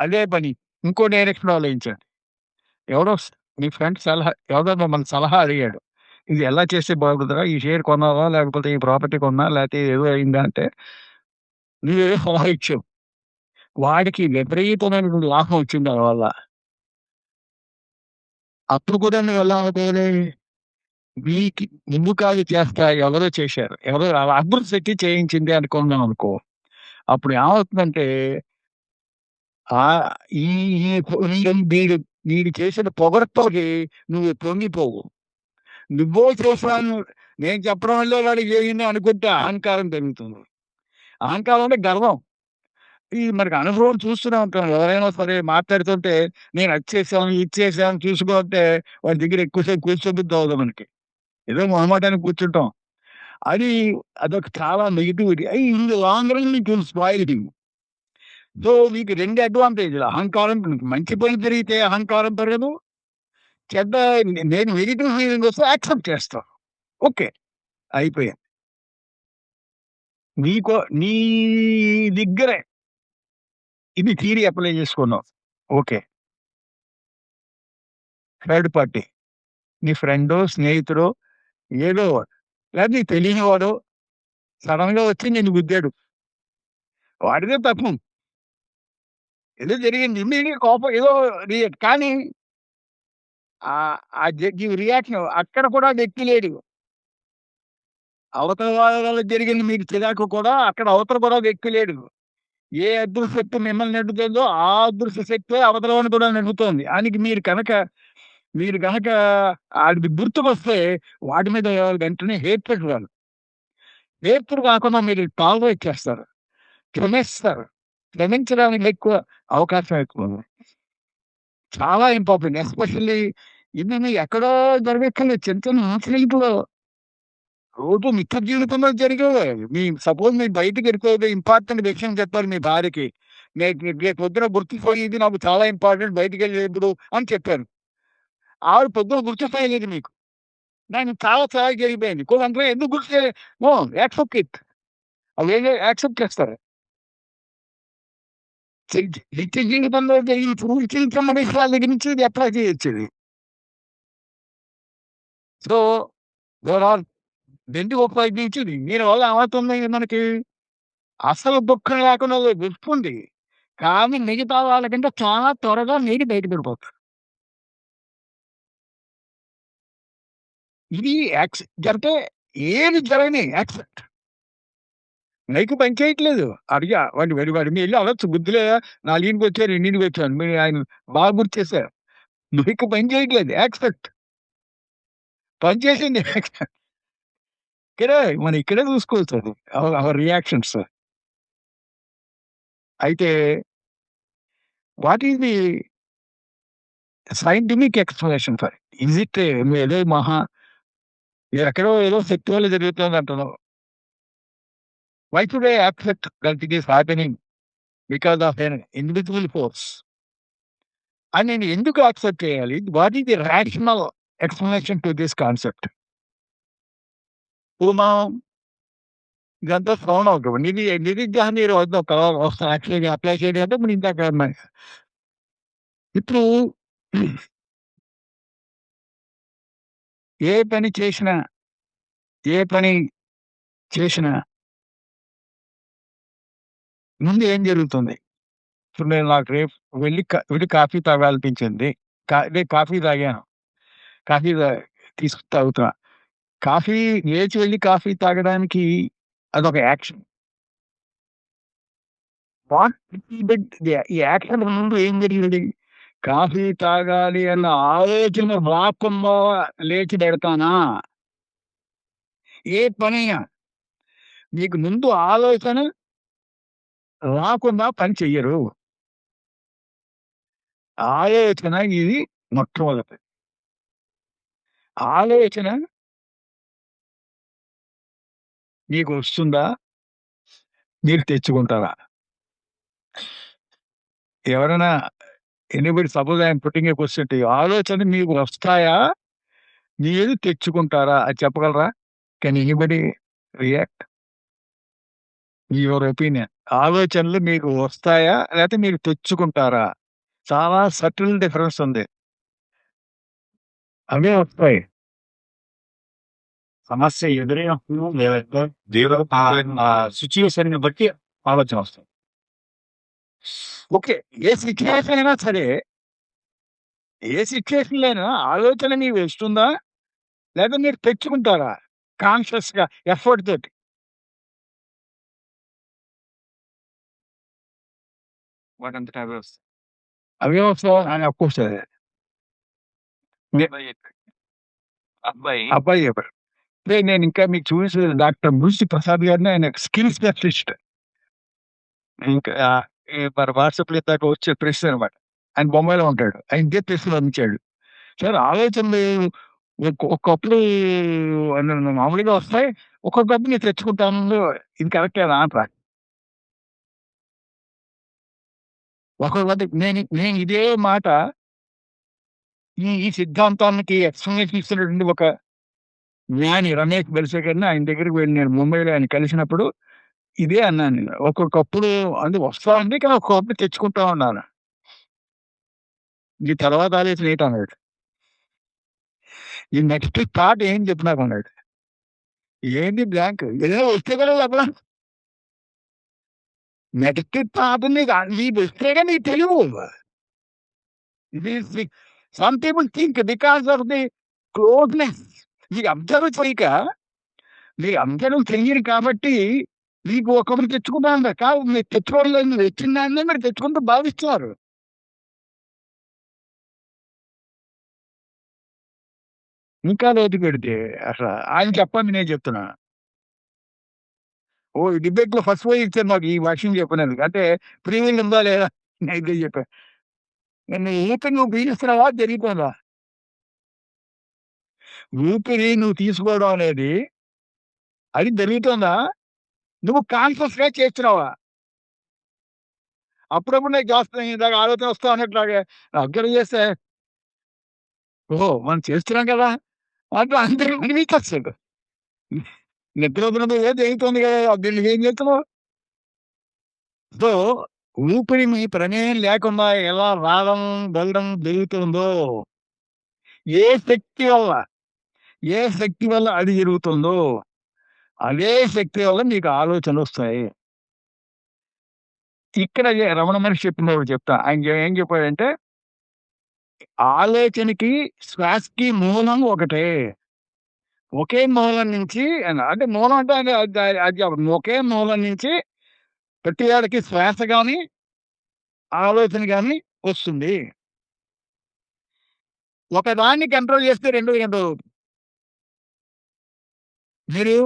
అదే పని. ఇంకో డైరెక్షన్‌లో ఆలోచించండి. ఎవరో మీ ఫ్రెండ్ ఎవరో మిమ్మల్ని సలహా అడిగాడు. ఇది ఎలా చేస్తే బాగుంటదిరా? ఈ షేర్ కొన్నావా? లేకపోతే ఈ ప్రాపర్టీ కొన్నా? లేకపోతే ఏదో అయిందా? అంటే నువ్వేదో సలహా ఇచ్చావు. వాడికి విపరీతమైనటువంటి లాభం వచ్చింది దానివల్ల. అప్పుడు కూడా నువ్వెలా అనుకోవాలి? నీకి నువ్వు కాదు చేస్తా, ఎవరో చేశారు. ఎవరో అభివృద్ధి శక్తి చేయించింది అనుకున్నాం అనుకో. అప్పుడు ఏమవుతుందంటే ఆహ్, ఈ ఈ వీడు వీడు చేసిన పొగరుతోటి నువ్వు పొంగిపోవు. నువ్వో చేశాను, నేను చెప్పడం వల్లే వాడికి జరిగింది అనుకుంటే అహంకారం పెరుగుతుంది. అహంకారం అంటే గర్వం. మనకి అనుభవం చూస్తూనే ఉంటాం. ఎవరైనా సరే మాట్లాడుతుంటే నేను అది చేశాను, ఇది చేశాను చూసుకో అంటే వాడి దగ్గర ఎక్కువ సేపు కూర్చోబుద్ధి అవ్వదు మనకి. ఏదో మొహమాటానికి కూర్చుంటాం. అది అదొక చాలా negativity. In the long run it will spoil him. So, మీకు 2 అడ్వాంటేజ్‌లు. అహంకారం మంచి పని జరిగితే అహంకారం పెరగదు. చెడ్డ నేను నెగెటివ్ ఫీలింగ్ వస్తే యాక్సెప్ట్ చేస్తా. ఓకే. అయిపోయింది. నీ దగ్గరే ఇది థియరీ అప్లై చేసుకున్నావు. ఓకే. థర్డ్ పార్టీ నీ ఫ్రెండో, స్నేహితుడో ఏదో లేదా నీకు తెలియని వాడో సడెన్‌గా వచ్చి నిన్ను గుద్దాడు. వాడిదే తప్పు. ఏదో జరిగింది. ఇమ్మీడియేట్ కోపం ఏదో కానీ ఆ రియాక్షన్ అక్కడ కూడా వ్యక్తి లేడు. అవతల వాళ్ళ వల్ల జరిగింది మీకు చిరాకు కూడా అక్కడ అవతల కూడా వ్యక్తి లేడు. ఏ అదృష్ట శక్తి మిమ్మల్ని నెట్టుతుందో ఆ అదృష్ట శక్తే అవతల వాడిని కూడా నెట్టుతోంది. దానికి మీరు గనక ఆడిది గుర్తుకొస్తే వాడి మీద వెంటనే హేట్రెడ్ రాదు. హేట్రెడ్ కాకుండా మీరు టాలరేట్ చేస్తారు. క్షమిస్తారు. క్షమించడానికి అవకాశం ఎక్కువుంది. చాలా ఇంపార్టెంట్. ఎస్పెషల్లీ ఇది ఎక్కడో జరగక్కర్లేదు. చిన్న చిన్న ఇన్సిడెంట్‌లో రోజు నిత్య జీవితంలో జరిగేవే. సపోజ్ మీరు బయటికెళ్ళిపోతే ఇంపార్టెంట్ విషయం చెప్పారు మీ భార్యకి. రేపు పొద్దున గుర్తుంచుకో ఇది నాకు చాలా ఇంపార్టెంట్ బయటికెళ్ళేప్పుడు అని చెప్పారు. ఆవిడ పొద్దున గుర్తుంచుకోలేదు మీకు. దానికి చాలా చాలా జరిగిపోయింది. కొందరు ఎందుకు గుర్తు చేయలే నో యాక్సెప్ట్ ఇట్. అవేదో యాక్సెప్ట్ చేస్తారు. నిత్య జీవితంలో జరిగిన చిన్న విషయాల దగ్గర నుంచి ఇది అప్లై చేయొచ్చు ఇది. సో, దేర్ ఆర్ 2 ఉపయోగించింది. దీనివల్ల ఏమవుతుంది మనకి అసలు దుఃఖం లేకుండా వస్తుంది. కానీ మిగతా వాళ్ళకంటే చాలా త్వరగా నీరు బయటపడిపోతుంది. ఇది అంటే ఏది జరగని యాక్సెప్ట్. మైకు పని చేయట్లేదు. అడిగా వాడి మీ ఎళ్లి అనొచ్చు బుద్ధిలేదా 4కి 2కి మీరు ఆయన బాగా గుర్తు చేశారు. మైకు పని చేయట్లేదు యాక్సెప్ట్. పని చేసింది ఇక్కడే మనం ఇక్కడే చూసుకోవచ్చు అది. Our reactions. అయితే what is the scientific explanation for it? Is it ఏదో ఎక్కడో ఏదో శక్తి వల్ల జరుగుతుంది అంటున్నావు. Why should I accept that it is happening because of an invisible force? అని నేను ఎందుకు యాక్సెప్ట్ చేయాలి? What is the rational explanation to this concept? ఇప్పుడు మనం ఇదంతా సౌండ్ అవుతుంది. నిరుద్యోగ నిరోధం యాక్చువల్‌గా అప్లై చేయడం అంటే ఇప్పుడు ఇందాక ఇప్పుడు ఏ పని చేసినా ముందు ఏం జరుగుతుంది? ఇప్పుడు నాకు రేపు వెళ్ళి కాఫీ తాగాలనిపించింది. నేను కాఫీ తాగాను. కాఫీ తాగుతున్నా. కాఫీ లేచి వెళ్లి కాఫీ తాగడానికి అదొక యాక్షన్. ఈ యాక్షన్ ముందు ఏం జరిగింది? కాఫీ తాగాలి అన్న ఆలోచన రాకుండా లేచి పెడతానా? ఏ పనైనా మీకు ముందు ఆలోచన రాకుండా పని చెయ్యరు. ఆలోచన ఇది మొట్టమొదటి. ఆలోచన మీకు వస్తుందా? మీరు తెచ్చుకుంటారా? ఎవరైనా anybody suppose I am putting a question to you. ఆలోచన మీకు వస్తాయా? మీరు తెచ్చుకుంటారా? అది చెప్పగలరా? Can anybody react? Your opinion. ఆలోచనలు మీకు వస్తాయా? లేకపోతే మీరు తెచ్చుకుంటారా? చాలా సటిల్ డిఫరెన్స్ ఉంది. అవే వస్తాయి. సమస్య ఎదురైనప్పుడు లేదంటే సిట్యుయేషన్‌ని బట్టి ఆలోచన వస్తుంది. ఓకే. ఏ సిట్యుయేషన్ అయినా సరే, ఏ సిట్యుయేషన్‌లో అయినా ఆలోచన మీకు వస్తుందా? లేదా మీరు తెచ్చుకుంటారా? కాన్షియస్‌గా ఎఫర్ట్ తోటి. వాటంతట అవే వస్తాయి. అవే వస్తాయి అని అఫ్‌కోర్స్ అబ్బాయి చెప్పాడు. నేను ఇంకా మీకు చూపించలేదు. డాక్టర్ బుల్సి ప్రసాద్ గారిని ఆయన స్కిల్ స్పెషలిస్ట్. ఇంకా మన వాట్సాప్‌లో ఇందాక వచ్చే ప్రెస్ అనమాట. ఆయన బొంబాయిలో ఉంటాడు. ఆయన ఇదే ప్రెస్‌లో అందించాడు. సార్ ఆలోచనలు ఒకప్పుడు మామూలుగా వస్తాయి. ఒక్కొక్కప్పుడు నేను తెచ్చుకుంటాను. ఇది కరెక్టేనా అంటారు. నేను ఇదే మాట ఈ సిద్ధాంతానికి ఎక్స్‌ప్లనేషన్ ఇస్తున్నటువంటి ఒక జ్ఞాని రమేష్ బెల్సేకర్‌ని ఆయన దగ్గరికి వెళ్ళి నేను ముంబైలో ఆయన కలిసినప్పుడు ఇదే అన్నాను నేను. ఒక్కొక్కప్పుడు అంటే వస్తామండి. కానీ ఒక్కొక్కప్పుడు తెచ్చుకుంటాం అన్నాను. ఈ తర్వాత ఆలోచన ఏంటన్నాడు. ఈ నెక్స్ట్ థాట్ ఏం చెప్పు నాకన్నాడు. ఏంది బ్లాంక్ ఏదో వస్తే కదా చెప్పలా. నెక్స్ట్ థాట్ నీకు వస్తేగా నీకు తెలియవు. ఇది some people think because of the closeness నీకు అబ్జర్వ్ చేయక నీకు అబ్జర్వ్ చెయ్యరు కాబట్టి నీకు ఒకప్పుడు తెచ్చుకుంటాను కాదు మీరు తెచ్చుకోవట్లేదు నువ్వు తెచ్చిన దాన్నే మీరు తెచ్చుకుంటూ భావిస్తున్నారు. ఇంకా లోతుకి వెడితే అసలు ఆయన చెప్పండి నేను చెప్తున్నా. ఈ డిబేట్‌లో ఫస్ట్ పోయి ఇచ్చారు మాకు ఈ విషయం చెప్పినందుకు. అంటే ప్రీమియం ఉందా లేదా? నేనిదే చెప్పా. ఊపిరి నువ్వు పీలుస్తున్నావా? జరిగిపోయిందా? ఊపిరి నువ్వు తీసుకోవడం అనేది అది జరుగుతుందా? నువ్వు కాన్షియస్‌గా చేస్తున్నావా? అప్పుడప్పుడు నాకు చేస్తున్నాయి. ఇందాక ఆలోచన వస్తా అన్నట్లాగా అబ్జర్వ్ చేస్తే ఓహో! మనం చేస్తున్నాం కదా! అంటూ అందరికి మీకొస్తది. నిద్రపోతున్నప్పుడు ఏదో జరుగుతుంది కదా! దీన్ని ఏం చేస్తున్నావు? సో, ఊపిరి మీ ప్రమేయం లేకుండా ఎలా రావడం, వెళ్ళడం జరుగుతుందో, ఏ శక్తి వల్ల, ఏ శక్తి వల్ల అది జరుగుతుందో, అదే శక్తి వల్ల మీకు ఆలోచనలొస్తాయి. ఇక్కడ రమణ మహర్షి చెప్పింది ఒకటి చెప్తా. ఆయన ఏం చెప్పాడంటే, ఆలోచనకి, శ్వాసకి మూలం ఒకటే. ఒకే మూలం నుంచి అంటే మూలం అంటే అది ఒకే మూలం నుంచి ప్రతి వాడికి శ్వాస గాని, ఆలోచన గాని వస్తుంది. ఒకదాన్ని కంట్రోల్ చేస్తే 2 కంట్రోల్ అవుతుంది. మీరు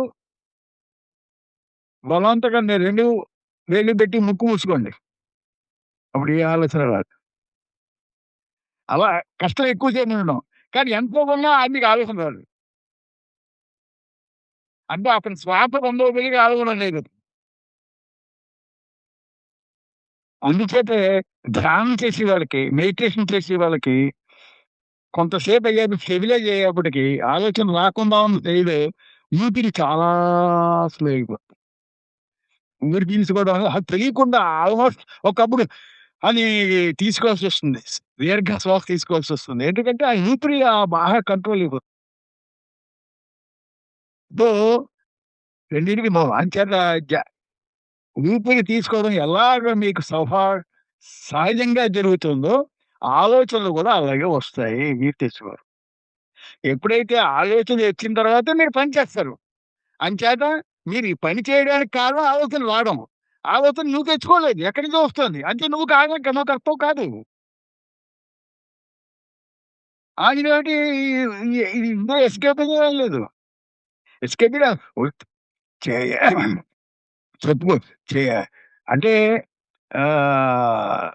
బలవంతంగా మీరు 2 వేళ్ళు పెట్టి ముక్కు మూసుకోండి. అప్పుడు ఏ ఆలోచన రాదు. అలా కష్టం ఎక్కువ సేపు ఉండడం. కానీ ఎంతో ఉన్నా మీకు ఆలోచన రాదు. అంటే అతని శ్వాస 2వ వేళకి ఆలోచన లేదు. అందుచేతే ధ్యానం చేసే వాళ్ళకి, మెడిటేషన్ చేసే వాళ్ళకి కొంతసేపు అయ్యాక స్టెబిలైజ్ అయ్యేప్పటికి ఆలోచన రాకుండా ఉన్న స్టేజ్‌లో ఊపిరి చాలా స్లో అయిపోతుంది. ఊపిరి పీల్చుకోవడం అది తెలియకుండా ఆల్‌మోస్ట్ ఒకప్పుడు అని తీసుకోవాల్సొస్తుంది. దీర్ఘ శ్వాస తీసుకోవాల్సొస్తుంది. ఎందుకంటే ఆ ఊపిరి బాగా కంట్రోల్ అయిపోతుంది. సో, రెండిటికి మూలం. అంచేత జ ఊపిరి తీసుకోవడం ఎలాగ మీకు సహజంగా జరుగుతుందో ఆలోచనలు కూడా అలాగే వస్తాయి. మీరు తెచ్చుకోరు. ఎప్పుడైతే ఆలోచన వచ్చిన తర్వాత మీరు పని చేస్తారు. అంచేత మీరు ఈ పని చేయడానికి కారణం ఆలోచన రావడం. ఆలోచన నువ్వు తెచ్చుకోలేదు. ఎక్కడి నుంచో వస్తుంది. అంటే నువ్వు నువ్వు కర్తవు కాదు. అందులోటి ఇది ఇందులో ఎస్కేపిజం ఏం లేదు. ఎస్కేపిజం చేయ చెప్పుకో చేయ అంటే ఆహ్,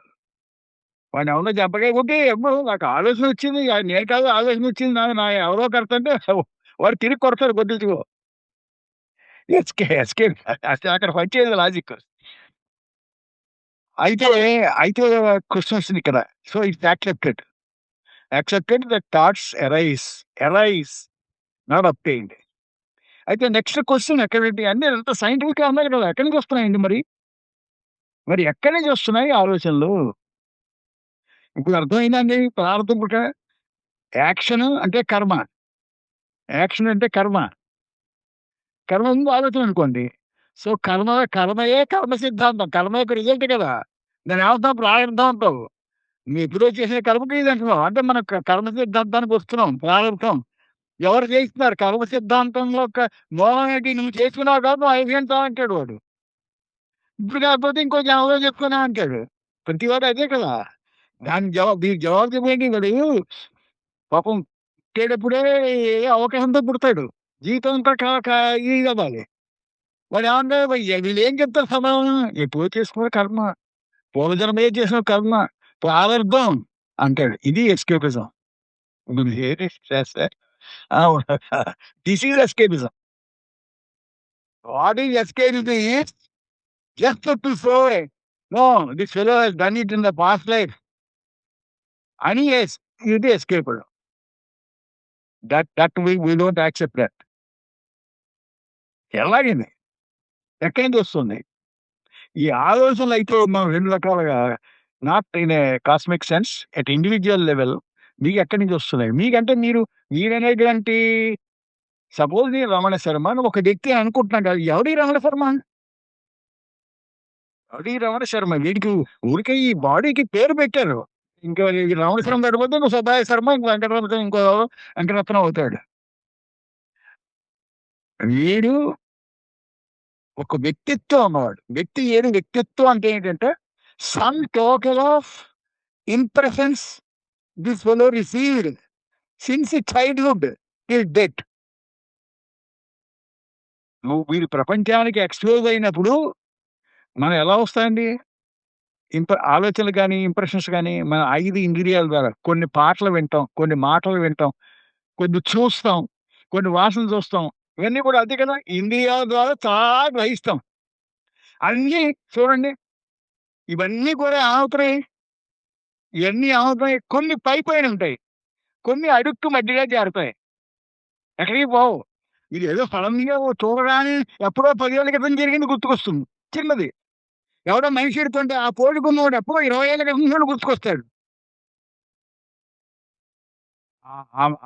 వాడెవడో చెప్పగా ఓకే. ఎవ్వరు నాకు ఆలోచన వచ్చింది. నేను కాదు ఆలోచన వచ్చింది. నా ఎవరో కర్త అంటే వాడు తిరిగి కొడతాడు కొట్టించుకో. ఎస్కేప్ అక్కడ పని చేయదు లాజిక్. అయితే, అయితే క్వెషన్ వస్తుందిక్కడ. So, it's accepted. Accepted that thoughts arise not obtained. అయితే నెక్స్ట్ క్వెషన్ ఎక్కడేంటి అంటే ఇదంతా సైంటిఫిక్‌గా అన్నారు కదా! ఎక్కడి నుంచి వస్తున్నాయండి మరి? మరి ఎక్కడి నుంచి వస్తున్నాయి ఆలోచనలు? ఇప్పుడు అర్థమైందండి ప్రారంభిక యాక్షన్ అంటే కర్మ. యాక్షన్ అంటే కర్మ. కర్మ ముందు ఆలోచన అనుకోండి. సో, కర్మయే కర్మ సిద్ధాంతం. కర్మ యొక్క రిజల్ట్ కదా! దాన్నేమంటాం ప్రారంభం అంటావు. నువ్వు ఎప్పుడో చేసిన కర్మకి ఇదంటున్నావు. అంటే మనం కర్మ సిద్ధాంతానికి వస్తున్నాం. ప్రారంభం. ఎవరు చేయిస్తున్నారు? కర్మ సిద్ధాంతంలో మూలం ఏంటి? నువ్వు చేసుకున్నావు కాదు నువ్వు అహింసా అంటాడు వాడు. ఇప్పుడు కాకపోతే ఇంకో జన్మలో చెప్పుకున్నా అంటాడు. ప్రతివాడు అదే కదా! దీనికి జవాబు చెప్పేంటి వాడు పాపం పుట్టేటప్పుడే ఏ అవకాశంతో పుడతాడు. జీవితం అంతా క క ఇదవ్వాలి. వాడేమన్నా వీళ్ళేం చెప్తారు సమాధానం? ఎప్పుడో చేసుకున్న కర్మ. పూర్వజన్మలో చేసిన కర్మ. ప్రారంభం అంటాడు. ఇది ఎస్కేపిజం. నువ్వు ఏది చేస్తే this is escapism. What is escapism is just to show no, this fellow has done it in the past life అని ఇది escaped. That we don't accept that. ఎలాగండి? ఎక్కడి నుంచి వస్తుంది? ఈ ఆలోచనలు అయితే మనం 2 రకాలుగా, not in a cosmic sense, at individual level మీకు ఎక్కడి నుంచి వస్తున్నాయి? మీకంటే మీరనేటువంటి సపోజ్ నేను రమణ శర్మ అని ఒక వ్యక్తి అనుకుంటున్నాను కదా! ఎవడీ రమణ శర్మ? వీడికి ఊరికే ఈ బాడీకి పేరు పెట్టారు. ఇంకా ఈ రమణ శర్మ పెట్టకపోతే నువ్వు సుబ్బయ్య శర్మ, ఇంకో వెంకటరత్నం, ఇంకో వెంకటరత్నం అవుతాడు. వీడు ఒక వ్యక్తిత్వం అన్నవాడు. వ్యక్తిత్వం అంటే ఏంటంటే sum total of impressions this fellow received since childhood till death. వీడు ప్రపంచానికి ఎక్స్‌పోజ్ అయినప్పుడు మనం ఎలా వస్తాయండి? ఆలోచనలు గాని, ఇంప్రెషన్స్ గాని మన 5 ఇంద్రియాల ద్వారా కొన్ని పాటలు వింటాం, కొన్ని మాటలు వింటాం, కొన్ని చూస్తాం, కొన్ని వాసనలు చూస్తాం. ఇవన్నీ కూడా అంతే కదా! ఇంద్రియాల ద్వారా చాలా గ్రహిస్తాం. అన్నీ చూడండి, ఇవన్నీ కూడా ఏమవుతున్నాయి? ఇవన్నీ ఏమవుతాయి? కొన్ని పైపైన ఉంటాయి. కొన్ని అడుక్కు మధ్యలో చేరతాయి. ఎక్కడికి పోవు. ఇది ఏదో సడన్‌గా చూడగానే ఎప్పుడో 10 ఏళ్ల క్రితం జరిగింది గుర్తుకొస్తుంది. చిన్నది. ఎవడో మనిషి ఎడుతుంటే ఆ పోలికున్నోడు ఎప్పుడో 20 ఏళ్ల క్రితం ఉన్నోడు గుర్తుకొస్తాడు.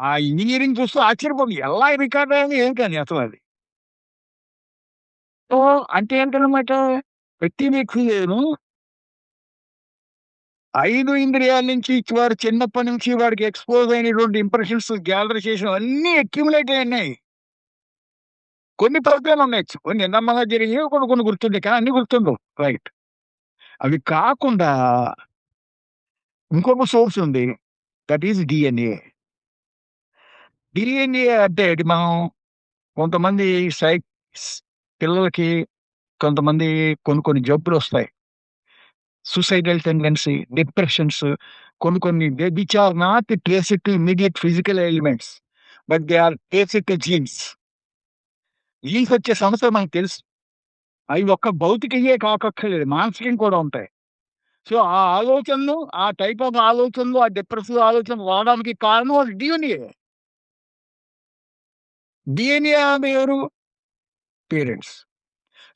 ఆ ఇంజినీరింగ్ చూస్తూ ఆశ్చర్యపోతుంది. ఎలా రికార్డ్ అయింది ఏంటని అసలది. సో, అంటే ఏంటనమాట, ప్రతి వ్యక్తిలోను 5 ఇంద్రియాల నుంచి వాడు చిన్నప్పటి నుంచి వాడికి ఎక్స్‌పోజ్ అయినటువంటి ఇంప్రెషన్స్ గ్యాదర్ చేసినవన్నీ అక్యుములేట్ అయ్యున్నాయి. కొన్ని ఉన్నాయి. కొన్ని నిర్నమ్మంగా జరిగినవి, కొన్ని గుర్తుంటాయి. కానీ అన్నీ గుర్తుండవు. రైట్. అవి కాకుండా ఇంకొక సోర్స్ ఉంది. That is DNA. డీఎన్ఏ అంటే మనం కొంతమంది స్ పిల్లలకి కొంతమంది కొన్ని జబ్బులొస్తాయి. సూసైడల్ టెండెన్సీ, డిప్రెషన్స్, కొన్ని which are not traced to immediate physical elements. But they are traced to genes. Genes వచ్చే సమస్య మనకు తెలుసు. అవి ఒక్క భౌతికయే కాకక్కర్లేదు. మానసికం కూడా ఉంటాయి. సో, ఆ ఆలోచనలు, ఆ టైప్ ఆఫ్ ఆలోచనలు, ఆ డిప్రెసివ్ ఆలోచనలు రావడానికి కారణం డీఎన్ఏ. డీఎన్ఏ ఆమె ఎవరు? Parents.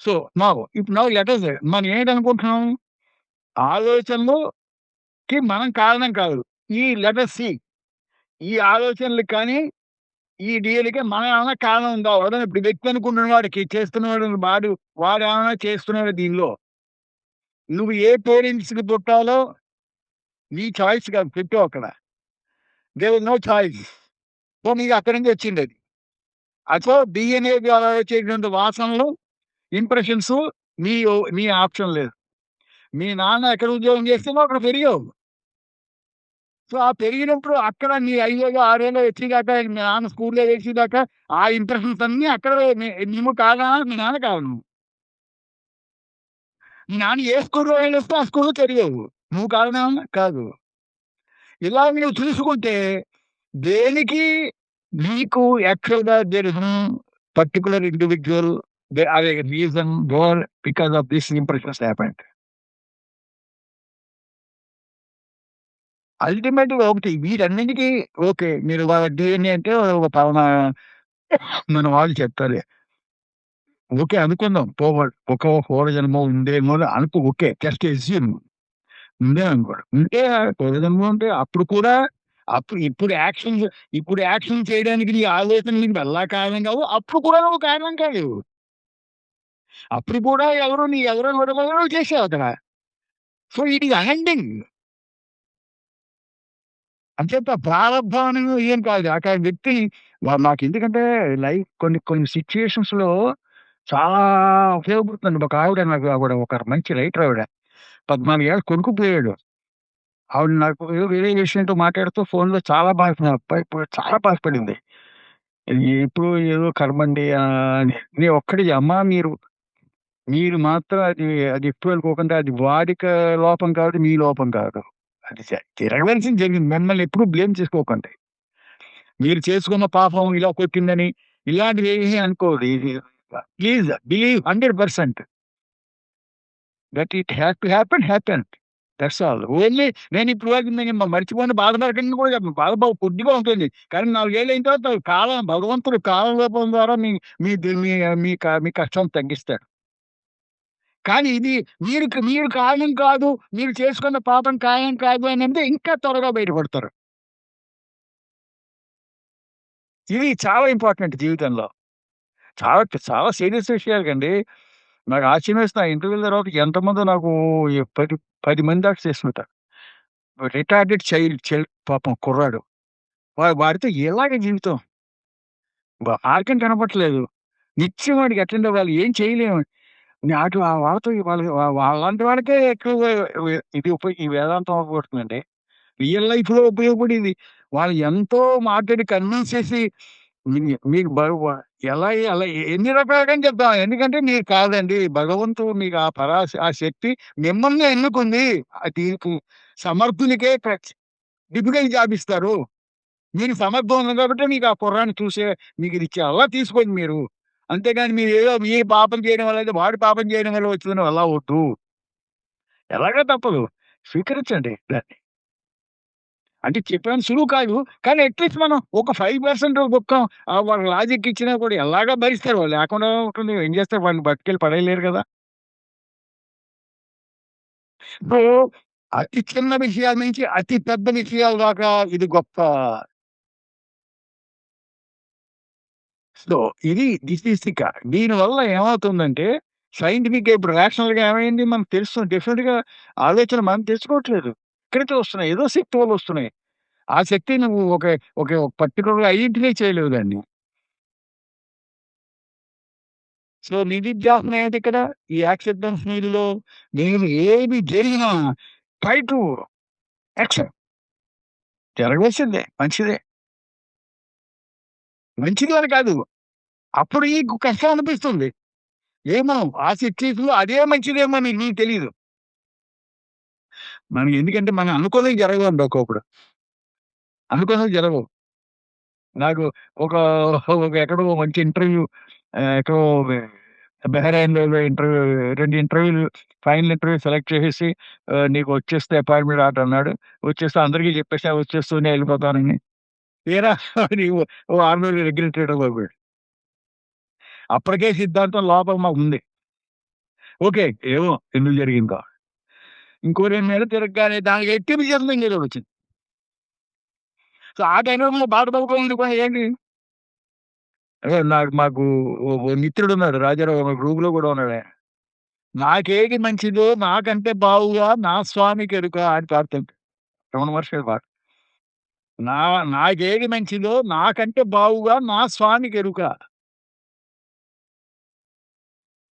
So, now let us మనం ఏంటనుకుంటున్నాం? ఆలోచనలుకి మనం కారణం కాదు. Let us see. ఈ ఆలోచనలకి కానీ, ఈ డీఎన్ఏకి మనం ఏమైనా కారణం ఉందా? ఎవడైనా ఇప్పుడు వ్యక్తి అనుకుంటున్న వాడికి వాడేమైనా చేస్తున్నాడా దీనిలో? నువ్వు ఏ పేరెంట్స్‌కి పుట్టాలో నీ చాయిస్ కాదు పెట్టావు అక్కడ. There was no choice. So, నీకు అక్కడి నుంచి వచ్చిందది. సో, డీఎన్ఏ ద్వారా వచ్చేటువంటి వాసనలు, ఇంప్రెషన్స్ నీ ఆప్షన్ లేదు. మీ నాన్న ఎక్కడ ఉద్యోగం చేస్తేనో అక్కడ పెరిగావు. సో, ఆ పెరిగినప్పుడు అక్కడ నీ 5 ఏళ్ళో, 6 ఏళ్ళో వచ్చేదాకా మీ నాన్న స్కూల్‌లో వేసేదాకా ఆ ఇంప్రెషన్స్ అన్నీ అక్కడే నువ్వు కాదా? మీ నాన్న కారణం. మీ నాన్న ఏ స్కూల్‌లో వెళ్ళొస్తే ఆ స్కూల్‌లో చదివావు. నువ్వు కారణమా? కాదు. ఇలా నువ్వు చూసుకుంటే దేనికి నీకు యాక్చువల్‌గా there is no particular individual reason because of this impressions happened. అల్టిమేట్‌గా ఒకటి వీటన్నిటికి ఓకే. మీరు వాళ్ళ డీఎన్ఏ అంటే ఒక పలానా మన వాళ్ళు చెప్తారు. ఓకే అనుకుందాం. ఒక పూర్వజన్మ ఉందేమో అని ఓకే. జస్ట్ అస్యూమ్ ఉందే అనుకోండి. ఉంటే పూర్వజన్మ ఉంటే అప్పుడు కూడా ఇప్పుడు యాక్షన్ చేయడానికి నీ ఆలోచన నీకు ఎలా కారణం కావు. అప్పుడు కూడా నువ్వు కారణం కాదు. అప్పుడు కూడా ఎవరో నువ్వు చేసావు అక్కడ. So, it is unending. అంచేత ప్రారంభం అనేది ఏం కాదు. అక్కడ వ్యక్తి నాకెందుకంటే కొన్ని సిట్యుయేషన్స్‌లో చాలా ఉపయోగపడుతుంది. ఒక ఆవిడ నాకు ఆవిడ ఒక మంచి రైటర్ ఆవిడ. 14 ఏళ్ళ కొడుకు పోయాడు. ఆవిడ నాకు ఏదో వేరే విషయంతో మాట్లాడుతూ ఫోన్‌లో చాలా బాధపడింది. ఎప్పుడు ఏదో కర్మండి అని. నేను ఒక్కడిది అమ్మా మీరు మాత్రం అది ఎప్పుడు అనుకోకుండా అది వాడిక లోపం కాదు, మీ లోపం కాదు. అది జరగవలసింది జరిగింది. మిమ్మల్ని ఎప్పుడు బ్లేమ్ చేసుకోకండి. మీరు చేసుకున్న పాపం ఇలా కొట్టిందని ఇలాంటివి ఏమీ అనుకోవద్దు. Please believe 100%. That it had to happen. That's all. Only నేను ఇప్పుడు వరకు నేను మర్చిపోయిన బాధపడకండి కూడా చెప్పను. బాధ కొద్దిగా ఉంటుంది. కానీ 4 ఏళ్ళు అయిన తర్వాత భగవంతుడు కాలం రూపం ద్వారా మీ మీ ది మీ మీ క మీ కష్టం తగ్గిస్తాడు. కానీ ఇది మీరు కారణం కాదు, మీరు చేసుకున్న పాపం ఖాయం కాదు అనంటే ఇంకా త్వరగా బయటపడతారు. ఇది చాలా ఇంపార్టెంట్ జీవితంలో. చాలా చాలా సీరియస్ విషయాలకండి. నాకు ఆశ్చర్యం వేస్తుంది. ఆ ఇంటర్వ్యూల తర్వాత ఎంతమందో నాకు ఈ 10 మంది దాకా చేసుకుంటారు. రిటార్డెడ్ చైల్డ్ పాపం కుర్రాడు. వాడితో ఎలాగ జీవితం? మార్గం కనపట్లేదు. నిత్యం వాడికి ఎట్లుండేవాళ్ళు ఏం చేయలేము. నాటు వాళ్ళతో వాళ్ళంటి వాళ్ళకే ఎక్కువగా ఇది ఈ వేదాంతం ఉపయోగపడుతుందండి. రియల్ లైఫ్‌లో ఉపయోగపడేది. వాళ్ళు ఎంతో మాట్లాడి కన్విన్స్ చేసి మీకు ఎలా ఎలా ఎన్ని రకాలుగా చెప్తాం. ఎందుకంటే మీరు కాదండి. భగవంతుడు మీకు ఆ శక్తి మిమ్మల్ని ఎన్నుకుంది. దీనికి సమర్థునికే డిఫికల్ట్ జాబ్ ఇస్తారు. మీరు సమర్థం ఉంది కాబట్టి మీకు ఆ కుర్రాడిని చూసే మీకు ఇది అలా తీసుకోండి మీరు. అంతేగాని మీరు ఏదో మీ పాపం చేయడం వల్ల వాడి పాపం చేయడం వల్ల వచ్చిందని అలా వద్దు. ఎలాగో తప్పదు. స్వీకరించండి దాన్ని. అంటే చెప్పడానికి సులువు కాదు. కానీ అట్‌లీస్ట్ మనం ఒక 5% దుఃఖం వాళ్ళ లాజిక్ ఇచ్చినా కూడా ఎలాగా భరిస్తారు వాళ్ళు. లేకుండా ఉంటుంది. ఏం చేస్తారు వాళ్ళని పట్టుకెళ్ళి పడేయలేరు కదా! సో, అతి చిన్న విషయాల నుంచి అతి పెద్ద విషయాల దాకా ఇది గొప్ప. సో, దిస్ ఈస్ ది దీనివల్ల ఏమవుతుందంటే సైంటిఫిక్‌గా ఇప్పుడు రేషనల్‌గా ఏమైంది మనకు తెలుస్తుంది. డెఫినిట్‌గా ఆలోచన మనం తెచ్చుకోవట్లేదు. ఇక్కడితో వస్తున్నాయి. ఏదో శక్తి వల్ల వస్తున్నాయి. ఆ శక్తి నువ్వు ఒక ఒక పర్టిక్యులర్‌గా ఐడెంటిఫై చేయలేవు దాన్ని. సో, నిధిధ్యాసన ఏంటిక్కడ? ఈ యాక్సెప్టెన్స్ మీల్‌లో నేను ఏమి జరిగినా ట్రై టు యాక్సెప్ట్. జరగవలసిందే. మంచిదే. మంచిది అని కాదు. అప్పుడు నీకు కష్టం అనిపిస్తుంది. ఏమో ఆ సిట్యుయేషన్‌లో అదే మంచిదేమో అని నీకు తెలీదు. ఎందుకంటే మనం అనుకున్నవి జరగవండి ఒక్కొప్పుడు. అనుకున్నవి జరగవు. నాకు ఒక ఒక ఎక్కడో మంచి ఇంటర్వ్యూ ఎక్కడో బహ్రెయిన్‌లో ఇంటర్వ్యూ 2 ఇంటర్వ్యూలు ఫైనల్ ఇంటర్వ్యూ సెలెక్ట్ చేసేసి "నీకు వచ్చేస్తే అపాయింట్‌మెంట్ ఆర్డర్" అన్నాడు. వచ్చేస్తే అందరికీ చెప్పేసా వచ్చేస్తూనే ఎళ్ళిపోతానని. తీరా నీవు ఓ 6 నెలలు రిగ్రెట్ చేయడం మొదలుపెట్టాడు. అప్పటికే సిద్ధాంతం లోపల మాకుంది. ఓకే. ఏమో ఎందుకు జరిగిందో. ఇంకో 2 నెలలు తిరగగానే దానికి ఎట్టి విజయం ఇంకేదోకటొచ్చింది. సో, ఆ టైంలో మనం బాధపడుకోవాలి ఏంటి? మాకు ఓ మిత్రుడున్నాడు రాజారావు మా గ్రూప్‌లో కూడా ఉన్నాడాయన. నాకేది మంచిదో నాకంటే బావుగా నా స్వామికెరుక అని పాడుతాడు. రమణ మహర్షి గారి పాట. నా నాకేది మంచిదో నాకంటే బావుగా నా స్వామికెరుక.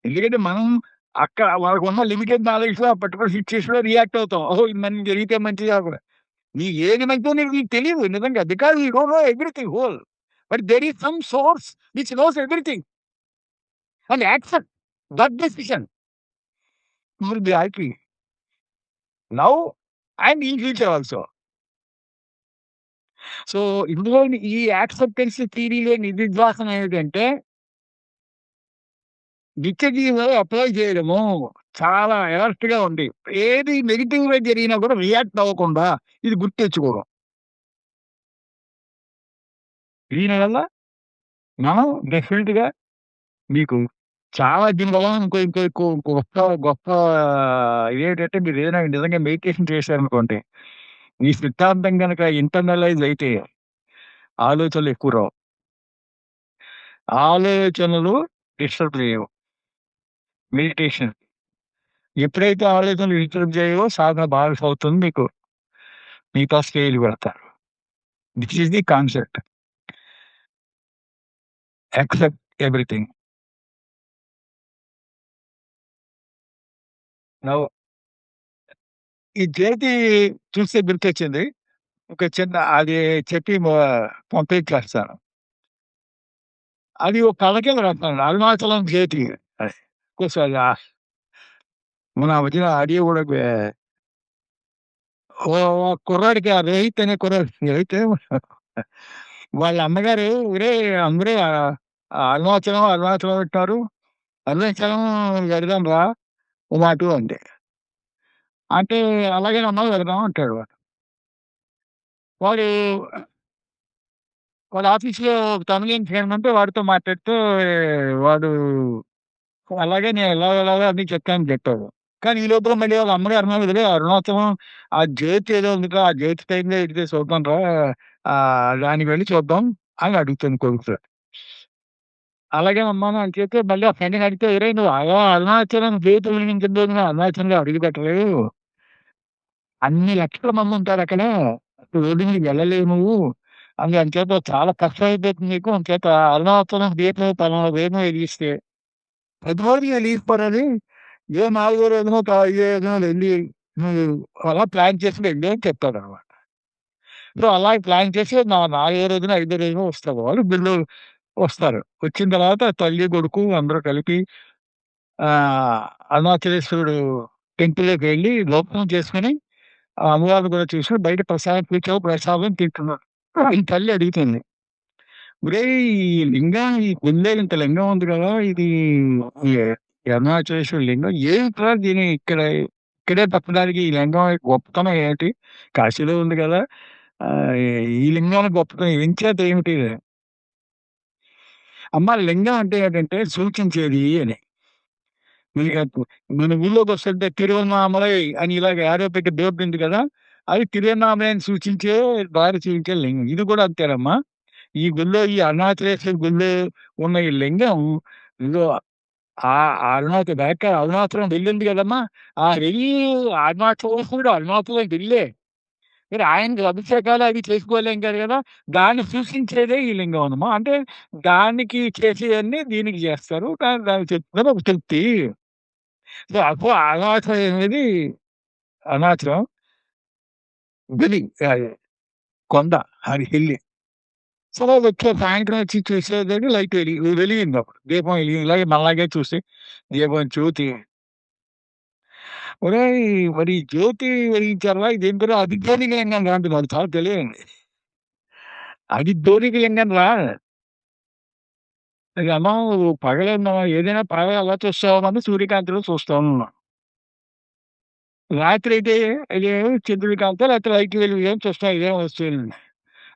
ఎందుకంటే మనం అక్కడ మనకున్న లిమిటెడ్ నాలెడ్జ్‌లో ఆ పర్టిక్యులర్ సిట్యుయేషన్‌లో రియాక్ట్ అవుతాం. ఓహో! ఇది మనకి జరిగితే మంచిదా కూడా. నీకు ఏది మంచిదో నీకు తెలీదు నిజంగా. Because you don't know everything whole. But there is some source which knows everything and accept that decision. You will be happy now and in future also. So, ఇందులోని ఈ యాక్సెప్టెన్స్ థియరీలో నిధిధ్వాసన ఏమిటంటే నిత్య జీవితంలో అప్లై చేయడము. చాలా అలర్ట్‌గా ఉండి, ఏది నెగెటివ్‌గా జరిగినా కూడా రియాక్ట్ అవ్వకుండా ఇది గుర్తెచ్చుకోవడం. దీనివల్ల మనం డెఫినిట్‌గా మీకు చాలా దీనివల్ల ఇంకో గొప్ప గొప్ప ఇదేంటంటే మీరేదైనా నిజంగా మెడిటేషన్ చేశారనుకోండి, ఈ సిద్ధాంతం గనక ఇంటర్నలైజ్ అయితే ఆలోచనలు ఎక్కువ రావు. ఆలోచనలు డిస్టర్బ్ చేయవు. మెడిటేషన్. ఎప్పుడైతే ఆలోచనలు డిస్టర్బ్ చేయవో సాధన బాగా సాగుతుంది మీకు. మిగతా స్టేజ్‌కి వెళ్తారు. This is the concept. Accept everything. Now ఈ చేతి చూస్తే గుర్తొచ్చింది. ఒక చిన్న అది చెప్పి పంపించేస్తాను. అది ఒక కళ కింద రాస్తాను. అరుణాచలం జ్యోతి అది. కొంచెం మొన్న ఆ మధ్యన ఆడియో కూడా ఓ ఓ కుర్రాడికి ఆ రోహిత్ అనే కుర్రాడు రోహితే వాళ్ళ అమ్మగారు "ఒరేయ్! అందరూ అరుణాచలం, అరుణాచలం అంటున్నారు. అరుణాచలం వెళదాం రా ఓ మాటు" అంది. అంటే అలాగేనమ్మా వెళ్దాం అంటాడు వాడు. వాడు వాడు ఆఫీస్‌లో తమిళియన్ ఫ్రెండ్ ఉంటే వాడితో మాట్లాడుతూ వాడు అలాగే నేను ఎలాగోలాగా అన్నీ చెప్తానని చెప్పాడు. కానీ ఈ లోపల మళ్ళీ వాళ్ళ అమ్మగారు అన్నారు "ఒరేయ్! అరుణాచలం ఆ జ్యోతి ఏదో ఉందిరా, ఆ జ్యోతి టైంలో ఎడితే చూద్దాం రా దానికి వెళ్లి చూద్దాం" అని అడుగుతుంది కొడుకుతో. అలాగేనమ్మా అని చెప్తే మళ్ళీ ఆ ఫ్రెండ్‌ని అడిగితే "ఒరేయ్! నువ్వు అలా అరుణాచలం జ్యోతి వెలిగించిన రోజున అరుణాచలంలో అడుగు పెట్టలేదు. అన్ని లక్షల మందుంటారక్కడ. రోడ్డు మీదకి వెళ్ళలేవు నువ్వు. అంచేత చాలా కష్టమైపోతుంది నీకు. అంచేత అరుణాచలం దీపం పలానా దీపం వెలిగిస్తే ప్రతిరోజు వెలిగిపోరాదు. ఏ నాలుగో రోజునో, ఐదో రోజునో వెళ్లి నువ్వు అలా ప్లాన్ చేసి వెళ్ళు అని చెప్పాడనమాట. సో, అలా ప్లాన్ చేసి నాలుగో రోజునో, ఐదో రోజునో వస్తారు. వాళ్ళు వీళ్ళు వస్తారు. వచ్చిన తర్వాత తల్లి, కొడుకు అందరూ కలిపి అరుణాచలేశ్వరుడు టెంపుల్‌లోకి వెళ్లి దర్శనం చేసుకొని అమ్మవారిని కూడా చూసి బయట ప్రసాదం కూర్చో ప్రసాదం తింటున్నారు. ఈ తల్లి అడుగుతుంది. "ఒరేయ్! ఈ లింగం ఈ కుందేలు ఇంత లింగం ఉంది కదా! ఇది ఈ ఈ అరుణాచలేశ్వర లింగం ఏంట్రా దీన్ని ఇక్కడే పెట్టడానికి ఈ లింగం గొప్పతనం ఏంటి? కాశీలో ఉంది కదా! ఆహ్, ఈ లింగం గొప్పతనం ఎంచేత ఏమిటి?" అమ్మ లింగం అంటే ఏంటంటే సూచించేది అని. మనకి మన ఊళ్ళోకొస్తుంటే తిరువన్నామలై అని ఇలాగ యారో పెట్టి బోర్డ్ ఉంది కదా! అది తిరువన్నామలైని సూచించే దారి చూపించే లింగం. ఇది కూడా అంతేనమ్మా. ఈ గుళ్ళో ఈ అరుణాచలేశ్వర గుళ్ళో ఉన్న ఈ లింగం ఇదిగో అరుణాచలం వెళ్ళింది కదమ్మా! ఆ వెళ్ళి అరుణాచలేశ్వరుడు అరుణాచలం వెళ్ళే. మరి ఆయనకి అభిషేకాలు అవి చేసుకోలేం కాదు కదా! దాన్ని సూచించేదే ఈ లింగం అనమా. అంటే దానికి చేసేయన్నీ దీనికి చేస్తారు. కానీ దానికి చెప్తున్నది ఒక తృప్తి. సో, అరుణాచలం అనేది అరుణాచలం గిరి కొండ అది హిల్. సో, సాయంత్రం వచ్చి చూసేసరికి లైట్ వెలిగిందప్పుడు. దీపం ఇలాగే మనలాగే చూసి దీపం జ్యోతి. ఒరేయ్! మరి జ్యోతి వెలిగించారురా ఇదేంటిరా అది జ్యోతిర్లింగం రా అంటున్నాడు. చాలా తెలివైంది. అది జ్యోతిర్లింగం రా. ఇక అమ్మా నువ్వు పగలేమో ఏదైనా పగలు ఎలా చూస్తావమ్మా సూర్యకాంతిలో చూస్తాను. రాత్రయితే ఇదేమో చంద్రుడికాంతో లేకపోతే లైట్ వెలుగులో చూస్తాం ఇదేం వస్తువులని.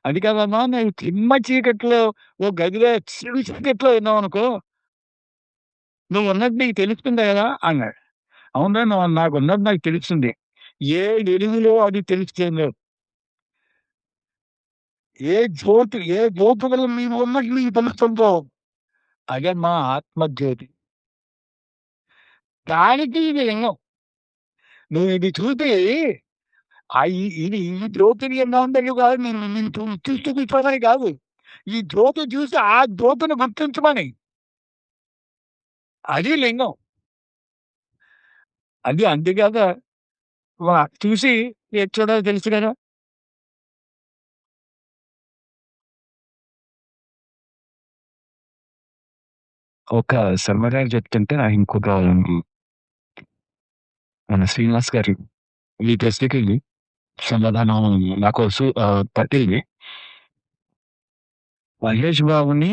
అది కాదమ్మా నువ్వు చిమ్మ చీకట్లో ఓ గదిలో చిరు చీకట్లో ఉన్నావనుకో, నువ్వున్నది నీకు తెలుస్తుంది గదా! అన్నాడు. అవునురా నాకున్నది నాకు తెలుస్తుంది. ఏ వెలుగులో అది తెలిసేం లేదు. ఏ జ్యోతి వల్ల నీవు ఉన్నది నీకు తెలుస్తుందో అదే మా ఆత్మజ్యోతి. దానికి ఇది లింగం. నువ్వు ఇది చూసి ఇది ఈ జ్యోతిని ఎలా ఉందని కాదు నేను చూస్తూ కూర్చోమని కాదు. ఈ జ్యోతి చూసి ఆ జ్యోతిని గుర్తించమని. అది లింగం. అది అందుచేత చూసి ఏది చూడాలో తెలుసు కదా!
ఒక సర్వరాయలు చెప్తుంటే ఇంకొక మన శ్రీనివాస్ గారు ఈ ప్రశ్నకి సమాధానం నాకు పట్టింది. మహేష్ బాబుని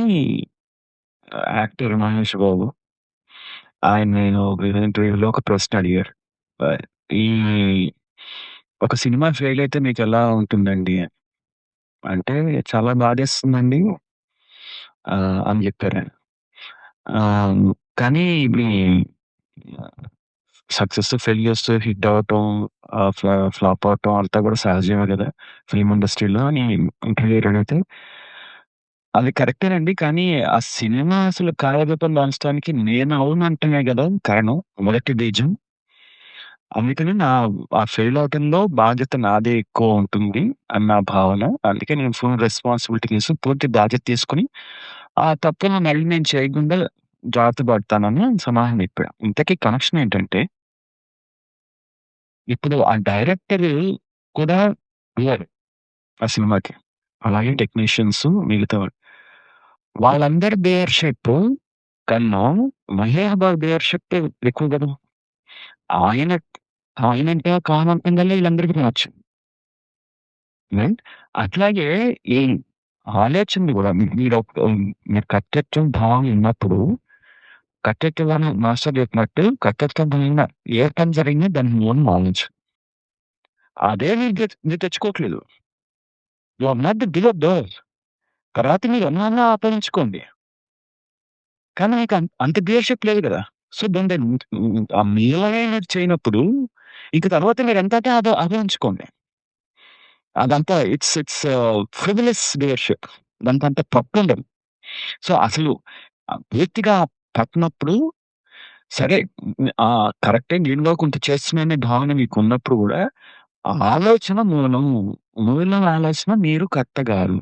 యాక్టర్ మహేష్ బాబు ఆయన నేను ఒక ఇంటర్వ్యూలో ఒక ప్రశ్న అడిగారు. ఆహ్, ఈ ఒక సినిమా ఫెయిల్ అయితే మీకెలా ఉంటుందండి? అంటే చాలా బాధేస్తుందండి అని చెప్పారాయన. ఆహ్, కానీ ఇవి సక్సెస్, ఫెయిల్యూర్స్, హిట్ అవ్వటం, ఫ్లాప్ అవ్వటం అంతా కూడా సహజమే గదా! ఫిల్మ్ ఇండస్ట్రీలో అని ఇంటర్వ్యూయర్ అడిగితే, అది కరెక్టేనండి. కానీ ఆ సినిమా అసలు కాలగతం దాల్చడానికి నేను అవునంటమే గదా కారణం. మొదటి బీజం. అందుకని ఆ ఫెయిల్ అవ్వటంలో బాధ్యత నాదే ఎక్కువ ఉంటుంది అని నా భావన. అందుకే నేను ఫుల్ రెస్పాన్సిబిలిటీ తీసుకొని, పూర్తి బాధ్యత తీసుకొని, ఆ తప్పును మళ్ళీ నేను చేయకుండా జాగ్రత్త పడతానని సమాధానం చెప్పాడు. ఇంతకీ కనెక్షన్ ఏంటంటే ఇప్పుడు ఆ డైరెక్టర్ కూడా ఉన్నారు ఆ సినిమాకి. అలాగే టెక్నీషియన్స్ మిగతా వాళ్ళు. వాళ్ళందరి బేయర్‌షిప్ కన్నా మహేష్ బాబు బేయర్‌షిప్ ఎక్కువ గదా! ఆయన ఆయనంటే కారణంగానే వీళ్ళందరికీ నచ్చింది. రైట్. అట్లాగే ఈ ఆలోచనలు గూడా మీరు కర్తృత్వం భావం ఉన్నప్పుడు కర్తృత్వం మాస్టర్ చెప్పినట్టు కర్తృత్వం పైన ఏ పని జరిగినా దానికి మూలం ఆలోచన.
అదే మీరు తెచ్చుకోవట్లేదు. You are not the below those. తర్వాత మీరు ఎన్నాళ్ళో ఆపాదించుకోండి. కానీ మీకు అంత లీడర్‌షిప్ లేదు గదా! సో, దెన్ మీలాగే మీరు చేయనప్పుడు, ఇంక తర్వాత మీరెంతంటే అదే ఉంచుకోండి. అదంతా ఇట్స్ ఫ్రివిలస్ లీడర్‌షిప్. దానికంత తప్పుండదు. సో, అసలు పూర్తిగా పట్టనప్పుడు సరే కరెక్టే నేను కొంత చేస్తున్నాననే భావన మీకున్నప్పుడు గూడా, ఆ ఆలోచన మూలం ఆలోచన మీరు కరెక్ట్‌గారు.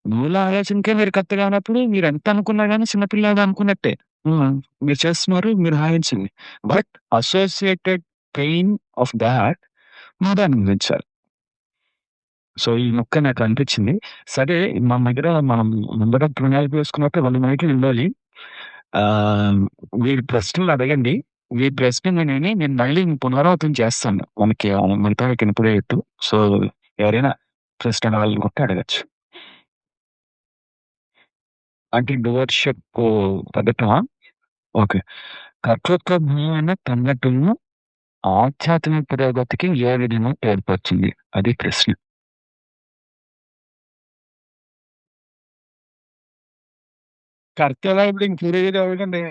మూల ఆలోచనకే మీరు కరెక్ట్ కానప్పుడు మీరెంత అనుకున్నా గాని చిన్న పిల్లాడు అనుకున్నట్టే. హ్మ్. మీరు చేస్తున్నారు. మీరు హాయించండి. But associated pain of thought మీరు అనుభవించాలి. సో, ఈ ముక్క నాకు అనిపించింది. సరే మన దగ్గర మనం ముందుగా ప్రణాళిక వేసుకున్నప్పుడు 2 నైట్లు ఉండాలి. ఆహ్, మీరు ప్రశ్నలు అడగండి. మీ ప్రశ్నలు నేను మళ్ళీ పునరావృతం చేస్తాను. మనకి మిగతావి వినపడేట్టు. సో, ఎవరైనా ప్రశ్న అడగాలనుకుంటే అడగొచ్చు. అంటే డోర్‌షిప్ పద్ధతా? ఓకే. కర్తృత్వ భూమైన సంఘటనలు ఆధ్యాత్మిక పురోగతికి ఏ విధంగా తోడ్పడుతుంది? అది ప్రశ్న.
కర్తవ్యం ఇంక పురోగతి ఎవరికండి?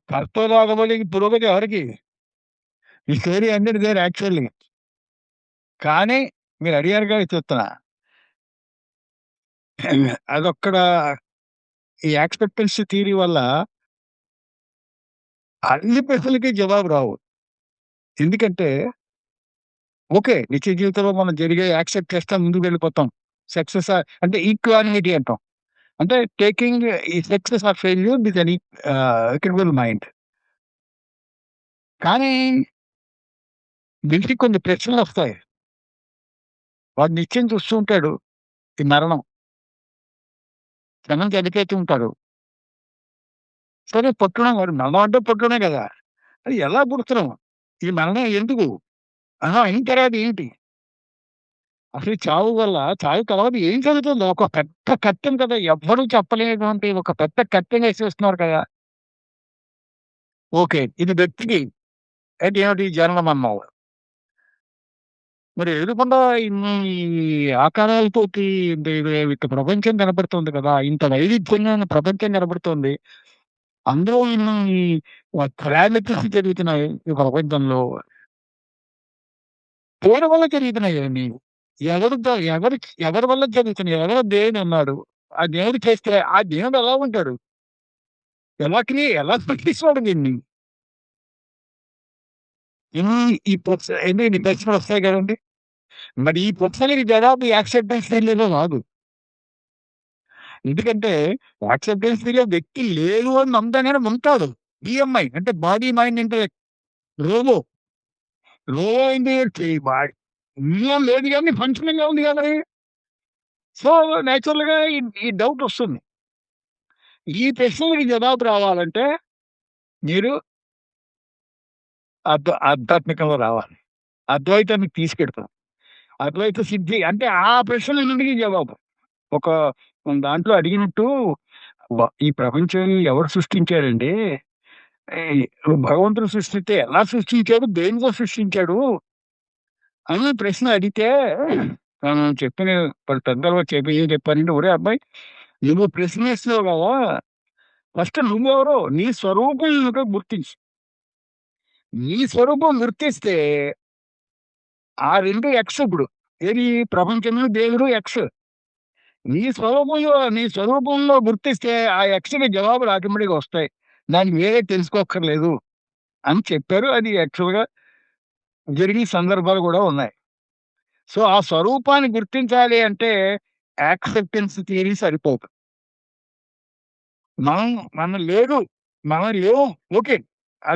కర్తవ్యం రాకపోతే ఇంక పురోగతి ఎవరికి? ఈ స్టోరీ ఎండెడ్ దేర్ యాక్చువల్లీ. కానీ మీరు అడిగారు కాబట్టి చెప్తున్నా. అదొక్కడ ఈ యాక్సెప్టెన్స్ థియరీ వల్ల అన్ని ప్రశ్నలకి జవాబు రావు. ఎందుకంటే ఓకే. నిత్య జీవితంలో మనం జరిగే యాక్సెప్ట్ చేస్తాం ముందుకు వెళ్ళిపోతాం. సక్సెస్ అంటే ఈక్వాలిటీ అంటాం. అంటే టేకింగ్ ఈ success or failure with an equal mind. కానీ మనిషికి కొన్ని ప్రశ్నలొస్తాయి. వాడు నిత్యం చూస్తూ ఉంటాడు. ఈ మరణం. జనం చనిపోతూ ఉంటారు. సరే పుట్టడం వాడు మరణం అంటే పుట్టడమే కదా! అది ఎలా పుడుతున్నాం? ఈ మరణం ఎందుకు? అయిన తర్వాత ఏంటి? అసలు ఈ చావు వల్ల చావు తర్వాత ఏం జరుగుతుందో ఒక పెద్ద కత్తిన కదా! ఎవ్వరు చెప్పలేనటువంటి ఒక పెద్ద కత్తినేసేస్తున్నారు కదా! ఓకే. ఇది వ్యక్తికి అంటే ఏమిటి జననం అన్నావు. మరి ఎదురుగుండా ఇన్ని ఆకారాలతోటి ప్రపంచం కనపడుతుంది కదా! ఇంత వైవిధ్యంగా ప్రపంచం కనపడుతుంది. అందులో ఇన్ని కాలామిటీస్ జరుగుతున్నాయి ఈ ప్రపంచంలో. దేని వల్ల జరుగుతున్నాయి ఇవన్నీ? ఎవరు ఎవరి వల్ల జరుగుతున్నాయి? ఎవరో దేవుడున్నాడు. ఆ దేవుడు చేస్తే ఆ దేవుడు ఎలా ఉంటాడు? ఎలా సృష్టిస్తాడు దీన్ని? ఈ ఇన్ని ప్రశ్నలొస్తాయి కదండీ! మరి ఈ ప్రశ్నలకి జవాబు యాక్సెప్టెన్స్ థియరీలో రాదు. ఎందుకంటే యాక్సెప్టెన్స్ థియరీలో వ్యక్తి లేదు అని నమ్మగానే ఉంటాడు. BMI అంటే body, mind, intellect. Robot. Robot ఏంటి ఇందులో లేదు గాని ఫంక్షనింగ్‌గా ఉంది కదా! అది. సో, నేచురల్‌గా ఈ డౌటొస్తుంది. ఈ ప్రశ్నలకి జవాబు రావాలంటే మీరు ఆధ్యాత్మికంలో రావాలి. అద్వైతానికి తీసుకెడతాం. అద్వైత సిద్ధి అంటే ఆ ప్రశ్నలన్నిటికి జవాబు. ఒక దాంట్లో అడిగినట్టు ఈ ప్రపంచాన్ని ఎవరు సృష్టించారండి? ఈ భగవంతుడు సృష్టిస్తే ఎలా సృష్టించాడు? దేనితో సృష్టించాడు? అని ప్రశ్న అడిగితే తను చెప్పిన పెద్దలు ఏం చెప్పారంటే, "ఒరేయ్ అబ్బాయి నువ్వు ప్రశ్నేస్తున్నావు కదా! ఫస్ట్ నువ్వెవరో నీ స్వరూపం ఏమిటో గుర్తించు. నీ స్వరూపం గుర్తిస్తే ఆ 2 ఎక్స్ ఇప్పుడు. ఏది ప్రపంచము, దేవుడు ఎక్స్. నీ స్వరూపంలో గుర్తిస్తే ఆ ఎక్స్‌కి జవాబులు ఆటోమేటిక్‌గా వస్తాయి. దానికి వేరే తెలుసుకోక్కర్లేదు" అని చెప్పారు. అది యాక్చువల్‌గా జరిగిన సందర్భాలు కూడా ఉన్నాయి. సో, ఆ స్వరూపాన్ని గుర్తించాలి అంటే యాక్సెప్టెన్స్ థియరీ సరిపోదు. మనం మనం లేదు. మనం లేవు. ఓకే.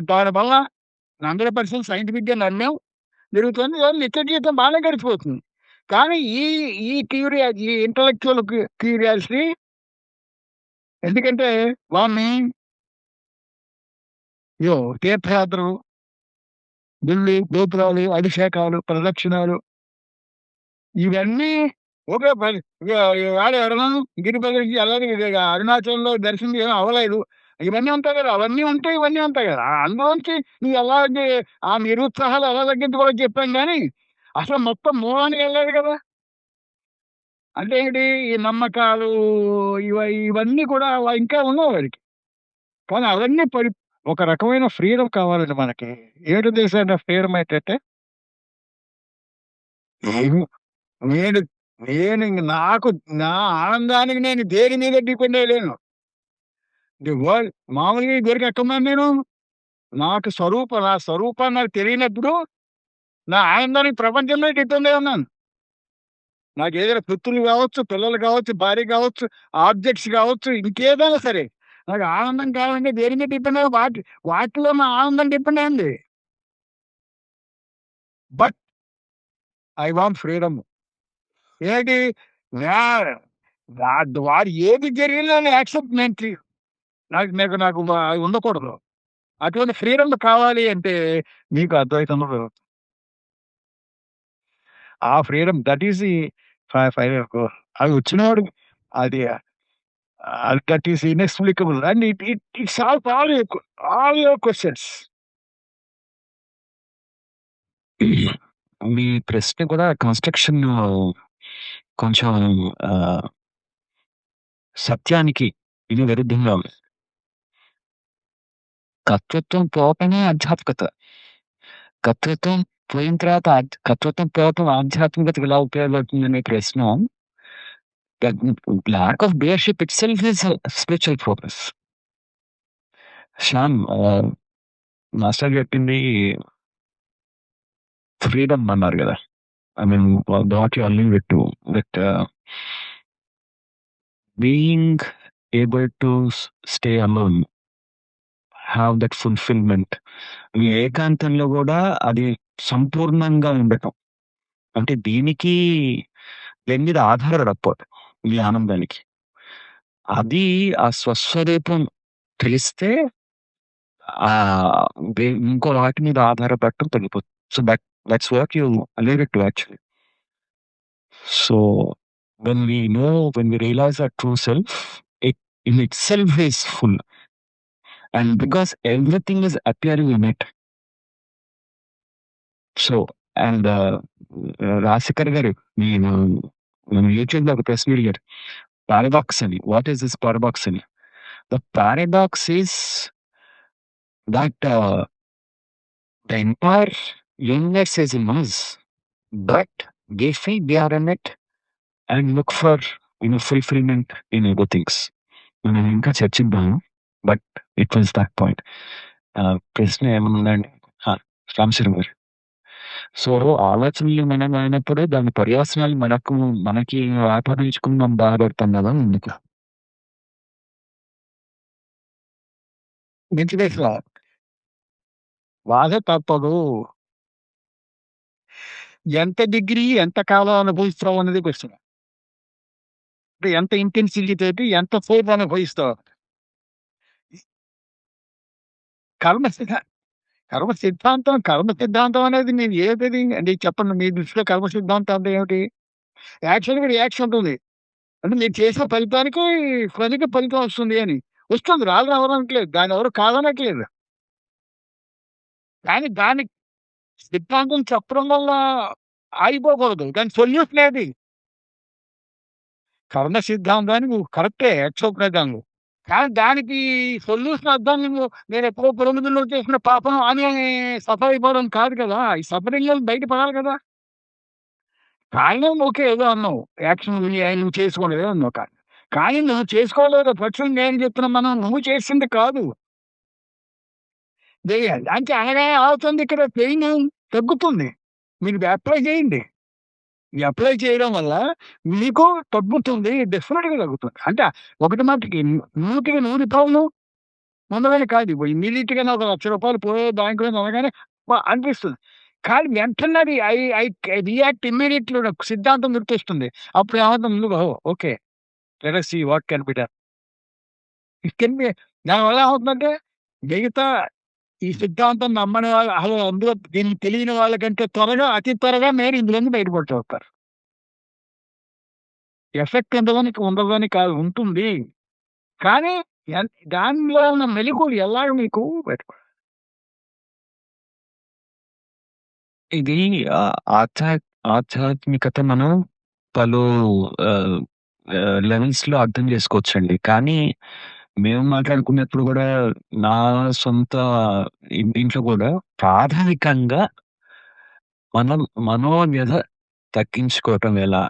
దానివల్ల 100% సైంటిఫిక్‌గా నమ్మాం. జరుగుతుంది. నిత్య జీవితం బానే గడిచిపోతుంది. కానీ ఈ ఈ ఈ ఇంటలెక్చువల్ క్యూరియాసిటీ ఎందుకంటే వాడిని తీర్థయాత్రలు, గుళ్ళు, గోపురాలు, అభిషేకాలు, ప్రదక్షిణాలు ఇవన్నీ ఓకే. ఇవాళ ఎవరైనా గిరి ప్రదక్షిణకి వెళ్ళాలి. అరుణాచలంలో దర్శనం చేయడం అవ్వలేదు. ఇవన్నీ ఉంటాయి కదా! అవన్నీ ఉంటాయి, ఇవన్నీ ఉంటాయి కదా! అందులోంచి నువ్వు ఎలా ఆ నిరుత్సాహాలు ఎలా తగ్గించుకోవాలో చెప్పాను గానీ, అసలు మొత్తం మూలానికి వెళ్ళలేదు కదా! అంటే ఏంటి? ఈ నమ్మకాలు ఇవన్నీ కూడా అలా ఇంకా ఉన్నాయి వాడికి. కానీ అవన్నీ ఒక రకమైన ఫ్రీడమ్ కావాలండి మనకి. ఏంటో తెలుసండి ఆ ఫ్రీడమ్ ఏంటంటే, నేను నేను నేను ఇంక నా ఆనందానికి నేను దేని మీద డిపెండ్ అయ్యలేను. ది వరల్డ్ మామూలుగా ఇదివరకు ఎక్కడున్నాను నేను? నా స్వరూపాన్ని నాకు తెలియనప్పుడు, నా ఆనందానికి ప్రపంచం మీద డిపెండ్ అయి ఉన్నాను. నాకేదైనా పుత్రులు కావచ్చు, పిల్లలు కావచ్చు, భార్య కావచ్చు, ఆబ్జెక్ట్స్ కావచ్చు, ఇంకేదైనా సరే. నాకు ఆనందం కావాలంటే దేని మీద డిపెండ్ అయ్యి వాటిలో నా ఆనందం డిపెండ్ అయింది. But I want freedom. ఏంటి? నా నా వారు ఏది జరిగినా నేను యాక్సెప్ట్ నాకు నాకు నాకు ఉండకూడదు. అటువంటి ఫ్రీడమ్ కావాలి అంటే మీకు అద్వైతంలో దొరుకుతుంది. ఆ freedom that is the final goal. అది వచ్చినవాడు అది that is inexplicable and it solves all your questions.
మీ ప్రశ్న కూడా కన్‌స్ట్రక్షన్ కొంచెం ఆహ్, సత్యానికి ఇది విరుద్ధంగా ఉంది. కర్తృత్వం పోవటమే ఆధ్యాత్మికత. కర్తృత్వం పోయిన తర్వాత కర్తృత్వం పోవటం ఆధ్యాత్మికతకు ఎలా ఉపయోగపడుతుందనే ప్రశ్న lack of bearship itself is spiritual progress. Shyam master చెప్పింది ఫ్రీడమ్ అన్నారు గదా! I mean what you alluded with being able to stay alone, have that fulfilment. ఈ ఏకాంతంలో గూడా అది సంపూర్ణంగా ఉండటం. అంటే దీనికి దేని మీద ఆధారపడకపోవడం ఈ ఆనందానికి. అది ఆ స్వస్వరూపం తెలిస్తే ఆహ్, ఇంకో వాటి మీద ఆధారపడటం తగ్గిపోతుంది. So, that's what you alluded to actually. So, when we realize our true self, it in itself is full. And because everything is appearing in it. So, and Rajasekhar గారు నేను యూట్యూబ్‌లో ఒక ప్రశ్న అడిగారు. పారాడాక్స్ అని. వాట్ ఈస్ దిస్ పారాడాక్స్ అని. The paradox is that the entire universe is in us, but we feel we are in it and look for fulfillment in other things. మనం ఇంకా చర్చిద్దాము. But it was that point. ప్రశ్న ఏమనుందంటే రామశర్మ గారు. సో, ఆలోచనలు మనమైనప్పుడు దాని పర్యవసనాలు మనకి ఆపాదించుకొని మనం బాధపడతాం గదా! ఎందుకు?
వెంకటేశ్వర బాధ తప్పదు. ఎంత డిగ్రీ, ఎంత కాలం అనుభవిస్తావు అన్నది క్వెషన్. అంటే ఎంత ఇంటెన్సిటీ తోటి ఎంత సేపు అనుభవిస్తావు. కర్మ సిద్ధ కర్మ సిద్ధాంతం అనేది మీరు ఏదది అంటే చెప్పండి. మీ దృష్టిలో కర్మ సిద్ధాంతం అంటే ఏమిటి? యాక్షన్‌కి రియాక్షన్ ఉంటుంది. అంటే మీరు చేసిన ఫలితానికి ప్రతికి ఫలితం వస్తుంది అని. వస్తుంది. రాదనట్లేదు. దాన్ని ఎవరు కాదనట్లేదు. కానీ దాని సిద్ధాంతం చెప్పడం వల్ల ఆగిపోకూడదు. దాని సొల్యూషన్ ఏది? కర్మ సిద్ధాంతానికి నువ్వు కరెక్టే యక్షోపేతాలు. కానీ దానికి సొల్యూషన్ అర్థం నేనెప్పుడో పురోగతిలో చేసిన పాపం అని సఫర్ అయిపోవడం కాదు కదా! ఈ సఫరింగ్ నుంచి బయటపడాలి కదా! కారణం ఓకే. ఏదో అన్నావు. యాక్షన్ నువ్వు చేసుకోలేదే అన్నావు కానీ. కానీ నువ్వు చేసుకోలేదు పక్షం నేను చెప్తున్నా మనం నువ్వు చేసింది కాదు. చేయాలి. అంటే అలాగే అవుతుంది ఇక్కడ పెయిన్ తగ్గుతుంది. మీరు అప్లై చేయండి. ఈ అప్లై చేయడం వల్ల మీకు తగ్గుతుంది. డెఫినిట్‌గా తగ్గుతుంది. అంటే ఒకటి మట్టుకి 100కి 100 ముందుగానే కాదు. ఇమ్మీడియేట్‌గా నాకు రూ. 1,00,000 పోయే బ్యాంక్‌లో అనగానే అనిపిస్తుంది. కానీ వెంటనే అది ఐ ఐ రియాక్ట్ ఇమ్మీడియేట్‌లీ నాకు సిద్ధాంతం గుర్తొస్తుంది. అప్పుడు ఏమవుతుంది ముందుగా okay. Let us see what can be done. It can be దానివల్ల ఏమవుతుందంటే మిగతా ఈ సిద్ధాంతం నమ్మని వాళ్ళు అసలు అందులో దీన్ని తెలియని వాళ్ళకంటే అతి త్వరగా మీరు ఇందులోంచి బయటపడిపోతారు. ఎఫెక్ట్ ఉండదని కాదు ఉంటుంది. కానీ దానిలో ఉన్న మెళకువలు ఎలాగ మీకు పెట్టుకో
ఇది ఆధ్యాత్మికత మనం పలు లెవెల్స్‌లో అర్థం చేసుకోవచ్చండి. కానీ మేము మాట్లాడుకున్నప్పుడు గూడా నా సొంత ఇంట్లో గూడా ప్రాథమికంగా మనం మనోవ్యధ తగ్గించుకోవటం ఎలా?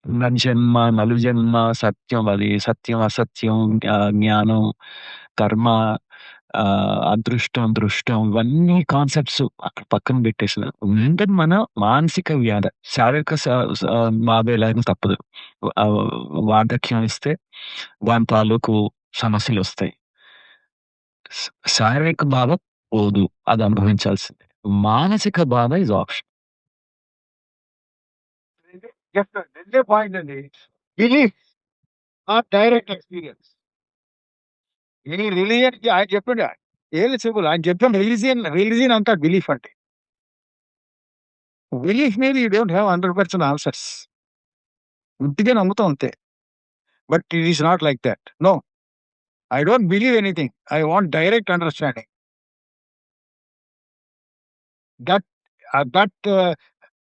పునర్జన్మ, నలుజన్మ, సత్యం అది, సత్యం, అసత్యం, జ్ఞానం, కర్మ, అదృష్టం, దృష్టం ఇవన్నీ కాన్సెప్ట్స్ అక్కడ పక్కన పెట్టేసిన ముందర మన మానసిక వ్యాధి, శారీరక బాధ ఎలాగైనా తప్పదు. వార్ధక్యం ఇస్తే దాని తాలూకు సమస్యలొస్తాయి. శారీరక బాధ పోదు. అది అనుభవించాల్సిందే. మానసిక బాధ ఈజ్ ఆప్షన్.
రెండే పాయింట్ అండి. Belief or direct experience. ఈ రిలీజియన్ ఆయన చెప్పండి ఏది సింపుల్. ఆయన చెప్పాను రిలీజియన్ అంతా బిలీఫ్ అంటే. బిలీఫ్ మీద యూ డోంట్ హ్యావ్ 100% ఆన్సర్స్. ఉట్టిగా నమ్ముతాం అంతే. But it is not like that. No, I don't believe anything. I want direct understanding. That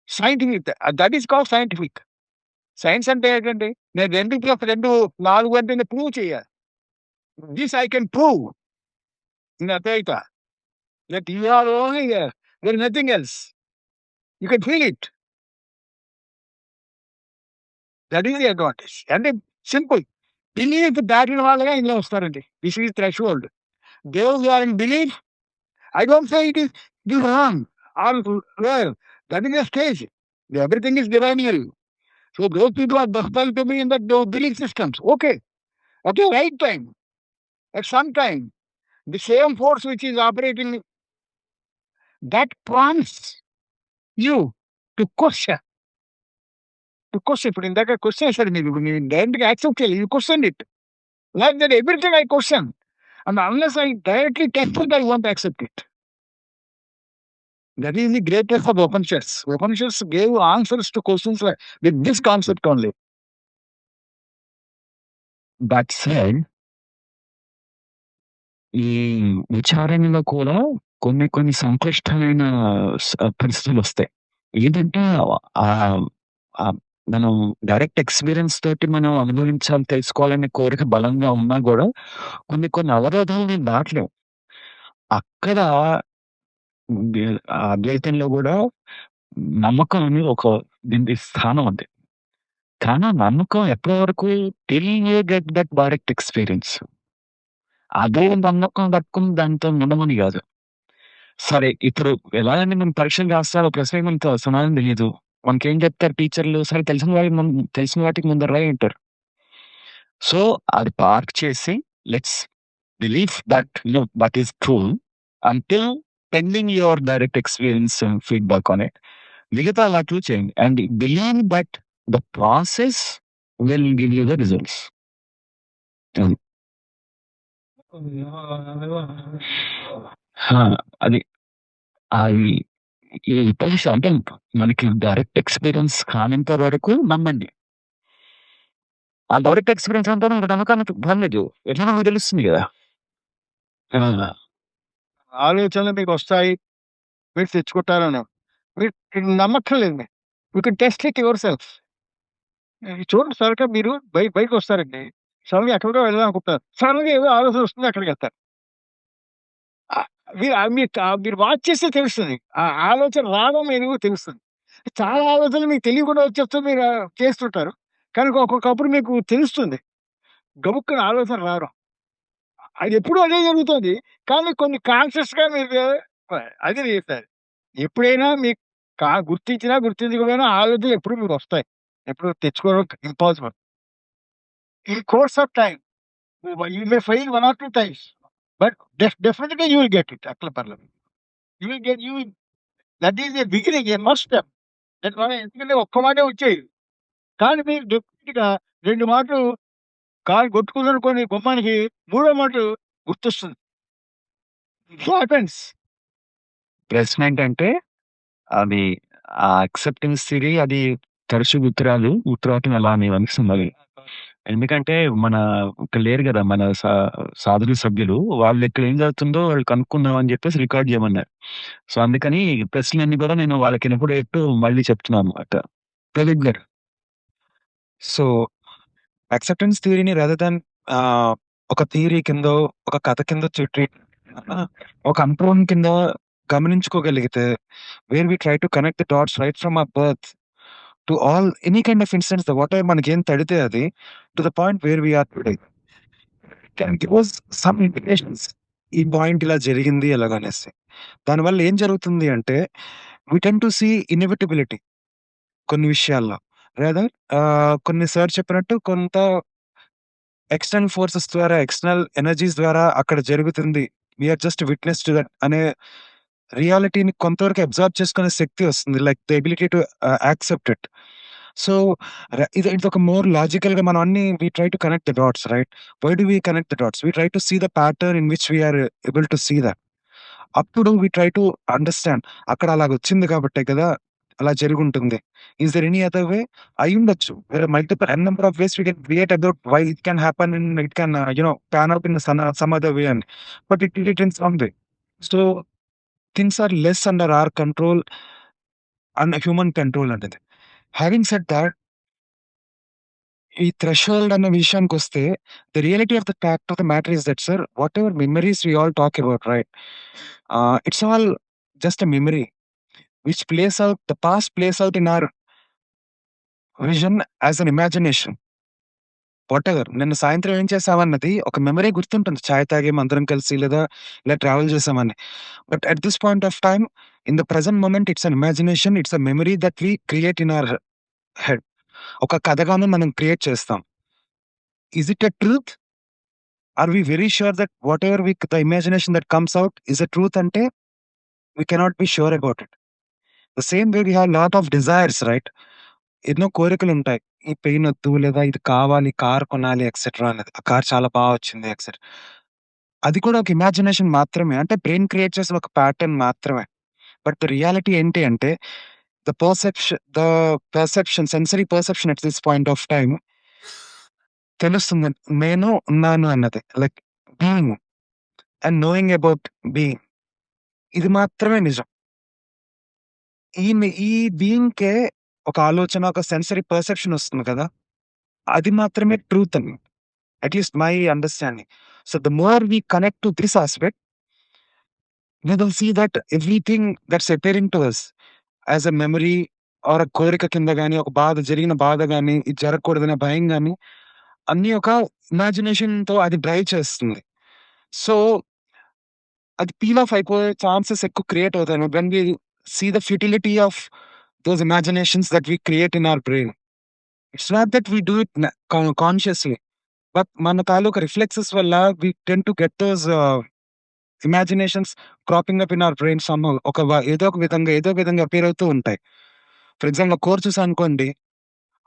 scientific, that is called scientific. Science అంటే ఏంటండి? నేను 2+2 4 అంటే ప్రూవ్ చేయాలి. This I can prove in Advaita. That you are only there. There is nothing else. You can feel it. That is the advantage. అంటే సింపుల్. బిలీఫ్ దాటిన వాళ్ళగా ఇందులో వస్తారండి. This is threshold. Those who are in belief, I don't say it is wrong or well. That is a stage. Everything is divinary. So those people are hostile to me in that those belief systems. Okay. At the right time, at some time, the same force which is operating, that prompts you to question. ఇప్పుడు ఇందాక క్వశ్చన్ వేశారు మీరు. నేను డైరెక్ట్గా యాక్సెప్ట్ చేయాలి. You question it. Like that everything I question. And unless I directly test it, I want accept it. That is the greatest of Upanishads. Upanishads gave answers to questions with this concept only.
That said, ఈ విచారణలో కూడా కొన్ని సంక్లిష్టమైన పరిస్థితులొస్తాయి. ఏదంటే మనం డైరెక్ట్ ఎక్స్‌పీరియన్స్ తోటి మనం అనుభవించాలి, తెలుసుకోవాలనే కోరిక బలంగా ఉన్నా గూడా కొన్ని అవరోధాలు నేను దాటలేం. అక్కడ అద్వైతంలో గూడా నమ్మకం అనేది ఒక దీనికి స్థానం ఉంది. కానీ ఆ నమ్మకం ఎప్పటి వరకు till you get that direct experience. అదే నమ్మకం పట్టుకొని దాంతో ఉండమని గాదు. సరే ఇప్పుడు ఎలాగంటే మనం పరీక్షలు రాస్తారు. ఒక ప్రశ్నకి మనకు సమాధానం తెలీదు. మనకేం చెప్తారు టీచర్లు? సరే తెలిసిన వాటికి ముందర రాయి అంటారు. సో అది పార్క్ చేసి let's believe that that is true until pending your direct experience and feedback on it. మిగతా వాటిలో చేయండి. And believe that the process will give you the results. అది ఈ ఉపదేశం అంటే మనకి డైరెక్ట్ ఎక్స్‌పీరియన్స్ కానంత వరకు నమ్మండి. ఆ డైరెక్ట్ ఎక్స్‌పీరియన్స్ అంతా మనకు నమ్మకానికి పర్లేదు. ఎట్లనో మీకు తెలుస్తుంది గదా!
ఆలోచనలు మీకు వస్తాయి. మీరు తెచ్చుకుంటారని మీరు నమ్మక్కర్లేదు. మీరు you can test it your self. చూడండి సడన్‌గా మీరు బయటకి వస్తారండి. సడన్‌గా ఎక్కడికో వెళ్దాం అనుకుంటారు. సడన్‌గా ఏదో ఆలోచన వస్తుంది, అక్కడికి వెళ్తారు. మీరు వాచ్ చేస్తే తెలుస్తుంది. ఆ ఆలోచన రావడం మీకు తెలుస్తుంది. చాలా ఆలోచనలు మీకు తెలియకుండా వచ్చేస్తూ మీరు చేస్తుంటారు. కానీ ఒక్కొక్కప్పుడు మీకు తెలుస్తుంది. గబుక్కున ఆలోచన రావడం. అది ఎప్పుడూ అదే జరుగుతుంది. కానీ కొన్ని కాన్షియస్‌గా మీరు అది చేస్తారు. ఎప్పుడైనా మీకు గుర్తించకపోయినా ఆలోచనలు ఎప్పుడు మీకు వస్తాయి. ఎప్పుడు తెచ్చుకోవడం impossible. In course of time you may fail 1 or 2 times. But definitely you will get it. అట్లా పర్లేదు. You will that is a beginning, a must step. ఎందుకంటే ఒక్క మాటే వచ్చేది. కానీ మీరు డెఫినెట్‌గా 2 మాటలు కాలు కొట్టుకున్నారనుకోండి గుమ్మానికి, మూడో మాట గుర్తొస్తుంది. It happens.
ప్రశ్న ఏంటంటే అది ఆ యాక్సెప్టెన్స్ థియరీ అది తరచు ఉత్తరాలు ఎలా అని అనిపిస్తుంది. ఎందుకంటే మన ఇక్కడ లేరు గదా! మన సాధులు సభ్యులు. వాళ్ళు ఇక్కడ ఏం జరుగుతుందో వాళ్ళు కనుక్కుందాం అని జెప్పేసి రికార్డ్ జేయమన్నారు. సో, అందుకని ప్రశ్నలన్నీ గూడా నేను వాళ్ళకి వినపడేట్టు మళ్ళీ చెప్తున్నాను అన్నమాట.
ప్రదీప్ గారు.
సో, యాక్సెప్టెన్స్ థియరీని రాదర్ దాన్ ఒక థియరీ కిందో, ఒక కథ కిందో ట్రీట్ ఒక అనుభవం కింద గమనించుకోగలిగితే where we try to connect the dots right from our birth to all any kind of incidents whatever మనకేం తడితే అది to the point where we are today. Can give us some indications. ఈ పాయింట్ ఇలా జరిగింది ఎలాగనేసి. దానివల్ల ఏం జరుగుతుంది అంటే we tend to see inevitability కొన్ని విషయాల్లో. రాదర్ కొన్ని సార్ చెప్పినట్టు కొంత ఎక్స్‌టర్నల్ ఫోర్సెస్ ద్వారా, ఎక్స్‌టర్నల్ ఎనర్జీస్ ద్వారా అక్కడ జరుగుతుంది. We are just witness to that అనే రియాలిటీని కొంతవరకు అబ్జార్బ్ చేసుకునే శక్తి వస్తుంది. Like the ability to accept it. So, ఇదొక మోర్ లాజికల్‌గా మనం అన్ని we try to connect the dots right? Why do we connect the dots? We try to see the pattern in which we are able to see that. అప్పుడు వి ట్రై టు అండర్‌స్టాండ్. అక్కడ అలాగొచ్చింది కాబట్టే కదా! అలా జరిగుంటుంది. Is there any other way? అయ్యుండొచ్చు. There are multiple number of ways we can create about why it can happen it can pan out in some other way అని. But it did it in some way. So, things are less under our control and human control అనేది. హావింగ్ సెడ్ థట్ ఈ థ్రెషోల్డ్ అన్న విషయానికొస్తే the reality of the fact of the matter is that sir whatever memories we all talk about right? It's all just a memory which plays out the past plays out in our vision as an imagination. Whatever నిన్న సాయంత్రం ఏం చేసామన్నది ఒక మెమరీ గుర్తుంటుంది. చాయ్ తాగాం అందరం కలిసి లేదా ఇలా ట్రావెల్ చేసామని. But at this point of time in the present moment it's an imagination. It's a memory that we create in our head. ఒక కథగానే మనం క్రియేట్ చేస్తాం. Is it a truth? Are we very sure that whatever the imagination that comes out is a truth అంటే we cannot be sure about it. The same way we have lot of desires right? ఎన్నో కోరికలుంటాయి. ఈ పెయినొద్దు లేదా ఇది కావాలి, కార్ కొనాలి ఎక్సెట్రా అనేది. ఆ కార్ చాలా వచ్చింది ఎక్సెట్రా. అది కూడా ఒక ఇమాజినేషన్ మాత్రమే. అంటే బ్రెయిన్ క్రియేట్ చేసిన ఒక ప్యాటర్న్ మాత్రమే. బట్ ద రియాలిటీ ఏంటి అంటే the perception sensory perception at this point of time తెలుస్తుంది. నేను ఉన్నాను అన్నది. Like being and knowing about being. ఇది మాత్రమే నిజం. ఈ బీయింగ్‌కే ఒక ఆలోచన, ఒక సెన్సరీ పర్సెప్షన్ వస్తుంది కదా! అది మాత్రమే ట్రూత్ అని. At least my understanding. So, the more we connect to this aspect we will see that everything that's appearing to us as a memory or కోరిక కింద గాని, ఒక జరిగిన బాధ గాని, ఇది జరగకూడదనే భయం గాని, అన్నీ ఒక ఇమాజినేషన్‌తో అది డ్రైవ్ చేస్తుంది. సో, అది పీల్ ఆఫ్ అయిపోయే ఛాన్సెస్ ఎక్కువ క్రియేట్ అవుతాయి. When we see the futility of those imaginations that we create in our brain. It's not that we do it consciously. But మన తాలూకా రిఫ్లెక్సెస్ వల్ల we tend to get those imaginations cropping up in our brain somehow. ఏదో ఒక విధంగా అపియర్ అవుతూ ఉంటాయి. ఫర్ ఎగ్జాంపుల్ కోర్ చూసాననుకోండి,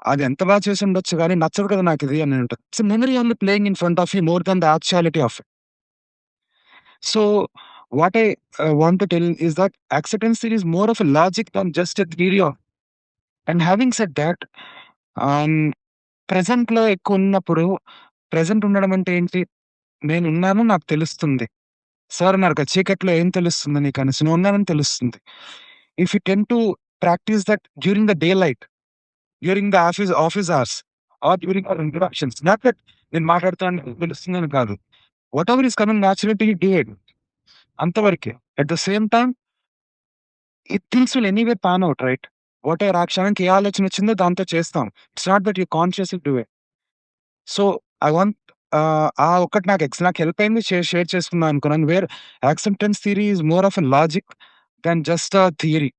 అది ఎంత చేసుండొచ్చు గానీ నచ్చదు కదా నాకిది అని ఉంటది. It's memory only playing in front of you more than the actuality of it. So, what I want to tell is that acceptance theory is more of a logic than just a theory of. And having said that ప్రెజెంట్‌లో ఎక్కువున్నప్పుడు ప్రెజెంట్ ఉండడం అంటే ఏంటి? నేనున్నాను నాకు తెలుస్తుంది. సార్ అన్నారు కదా! చీకట్లో ఏం తెలుస్తుంది నీకనేసి. నువ్వున్నానని తెలుస్తుంది. If you tend to practise that during the day light, during the office hours or during our interactions. Not that నేను మాట్లాడుతున్నాను తెలుస్తుందని కాదు. Whatever is coming naturally to you do it. అంతవరకే. At the same time things will anyway pan out right? Whatever ఆ క్షణానికి ఏ ఆలోచన వచ్చిందో దాంతో చేస్తాం. It's not that you consciously do it. So, I want ఆ ఒక్కటి నాకు హెల్ప్ అయింది షేర్ చేసుకుందాం అనుకున్నాను. Where acceptance theory is more of a logic than just a theory.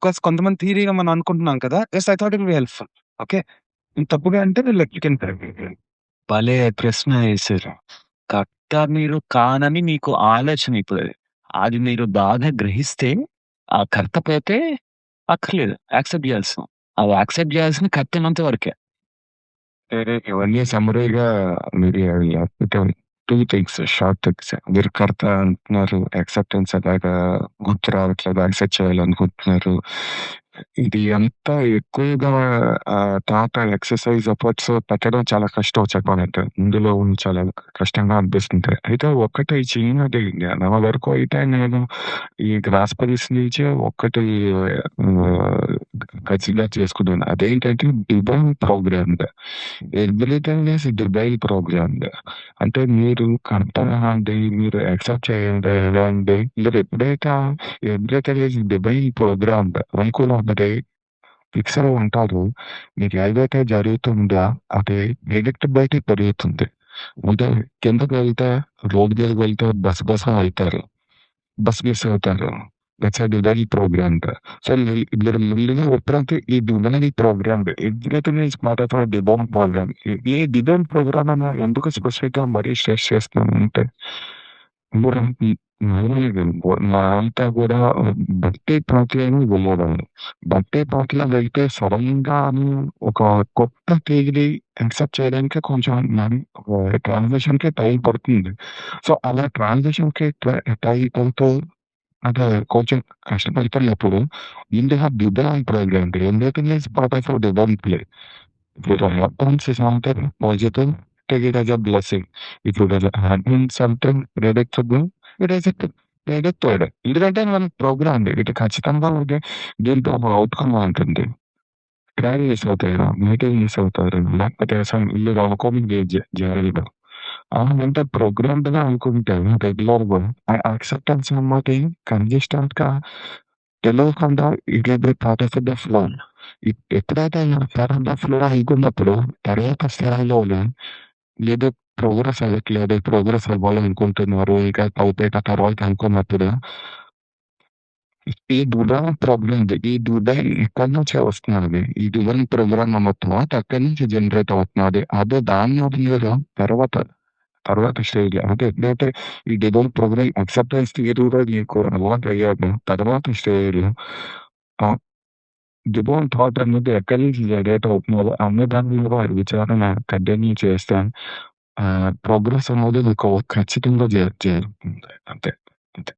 Because కొంతమంది థియరీగా మనం అనుకుంటున్నాం కదా! Just I thought it will be helpful. Okay. తప్పుగా అంటే యూ కెన్
భలే ప్రశ్న యేసారు. కరెక్ట్‌గా మీరు కానని మీకు ఆలోచన ఇప్పుడు. అది మీరు బాగా గ్రహిస్తే ఆ కర్త పోతే అక్కర్లేదు. యాక్సెప్ట్ చేయాల్సిన. అది యాక్సెప్ట్ చేయాల్సింది కర్తనంత వరకే.
ఇవన్నీ సమ్మరీగా మీరు 2 థింగ్స్, షార్ట్ థింగ్స్. మీరు కర్త అంటున్నారు. యాక్సెప్టెన్స్ అలాగా గుర్తు రావట్లేదు. యాక్సెప్ట్ చేయాలనుకుంటున్నారు.
ఇది అంతా ఎక్కువగా తర్వాత ఎక్సర్‌సైజ్ ఎఫర్ట్స్ పెట్టడం చాలా కష్టం చెప్పాలంటే. ఇందులో చాలా కష్టంగా అనిపిస్తుంది. అయితే ఒక్కటి చిన్నది నా వరకు అయితే నేను ఈ గ్రాసరీస్ నుంచే ఒక్కటి ఆహ్, కన్సిడర్ చేసుకున్నాను. అదేంటంటే divine programmed. Everything is divine programmed. అంటే మీరు కరెక్ట్‌గానండి మీరు యాక్సెప్ట్ చేయండి ఎలాంటి మీరు ఎప్పుడైతే ఎవ్రీథింగ్ ఈస్ డివైన్ ప్రోగ్రామ్డ్ అనుకున్నప్పుడే ఫిక్స్‌లో ఉంటారో మీకు ఏదైతే జరుగుతుందో అది ప్రెడిక్టబిలిటీ పెరుగుతుంది. అంటే కిందకి వెళ్తే రోడ్ మీదకి వెళ్తే బస్ కోసం వెళ్తారు. బస్ మిస్ అవుతారు. That's a divine programmed. So, మీరు మెల్లిగా ఎప్పుడైతే ఈ divine programmed everything is part of a divine program. ఈ డివైన్ ప్రోగ్రామ్ అని ఎందుకు స్పెసిఫిక్‌గా మరీ స్ట్రెస్ చేస్తున్నానంటే మీరు మా అంతా కూడా బర్త్‌డే పార్టీలని వెళ్ళేవాళ్ళు. బర్త్‌డే పార్టీలో వెళ్తే సడెన్‌గా ఒక కొత్త స్టేజ్‌ని యాక్సెప్ట్ చేయడానికి కొంచెం ట్రాన్సిషన్‌కి టైం పడుతుంది. సో, అలా ట్రాన్సిషన్‌కి టైం పడుతూ అంటే కొంచెం కష్టపడుతున్నప్పుడు you have divine programme. Everything is part of divine play. If it happens something positive, take it as a blessing. If it has happened something predictable, it is a predicted. ఎందుకంటే మన ప్రోగ్రామ్ ఇది ఖచ్చితంగా ఇది దీంట్లో ఒక అవుట్‌కమ్ ఉంటుంది. క్రాక్ మిస్ అవుతారు, మీటింగ్ మిస్ అవుతారు, లేకపోతే అసలు వీళ్ళు అనుకోని జరగదు. అంటే ప్రోగ్రామ్డ్‌గా అనుకుంటే రెగ్యులర్‌గా యాక్సెప్టెన్స్ అన్నది కన్సిస్టెంట్‌గా తెలియకుండా it will B part of the flow. ఎప్పుడైతే పార్ట్ ఆఫ్ ద ఫ్లో అనుకున్నప్పుడు తర్వాత స్థాయిలోనే ఏదో ప్రోగ్రెస్ అవ్వాలనుకుంటున్నారు. ఇక అవుతాయి తర్వాత అనుకున్నప్పుడు ఈ దుబాయ్ ప్రాబ్లమ్ ఉంది. ఈ దుబాయ్ ఎక్కడి నుంచే వస్తున్నది. ఈ దుబాయ్ ప్రోగ్రామ్ మొత్తం అక్కడి నుంచి జనరేట్ అవుతున్నది. అదే దాని మీద తర్వాత తర్వాత స్టేజ్ అంటే ఎప్పుడైతే ఈ డివైన్ ప్రోగ్రామ్ యాక్సెప్టెన్స్ థియరీలో నీకు అలవాటయ్యాకో తర్వాత స్టేజ్‌లో ఆహ్, డివైన్ థాట్ అనేది ఎక్కడి నుంచి జనరేట్ అవుతున్నదో అన్న దాని మీద వారి విచారణ కంటిన్యూ చేస్తే ప్రోగ్రెస్ అనేది మీకు ఖచ్చితంగా జరుగుతుంది. అంతే. అంతే.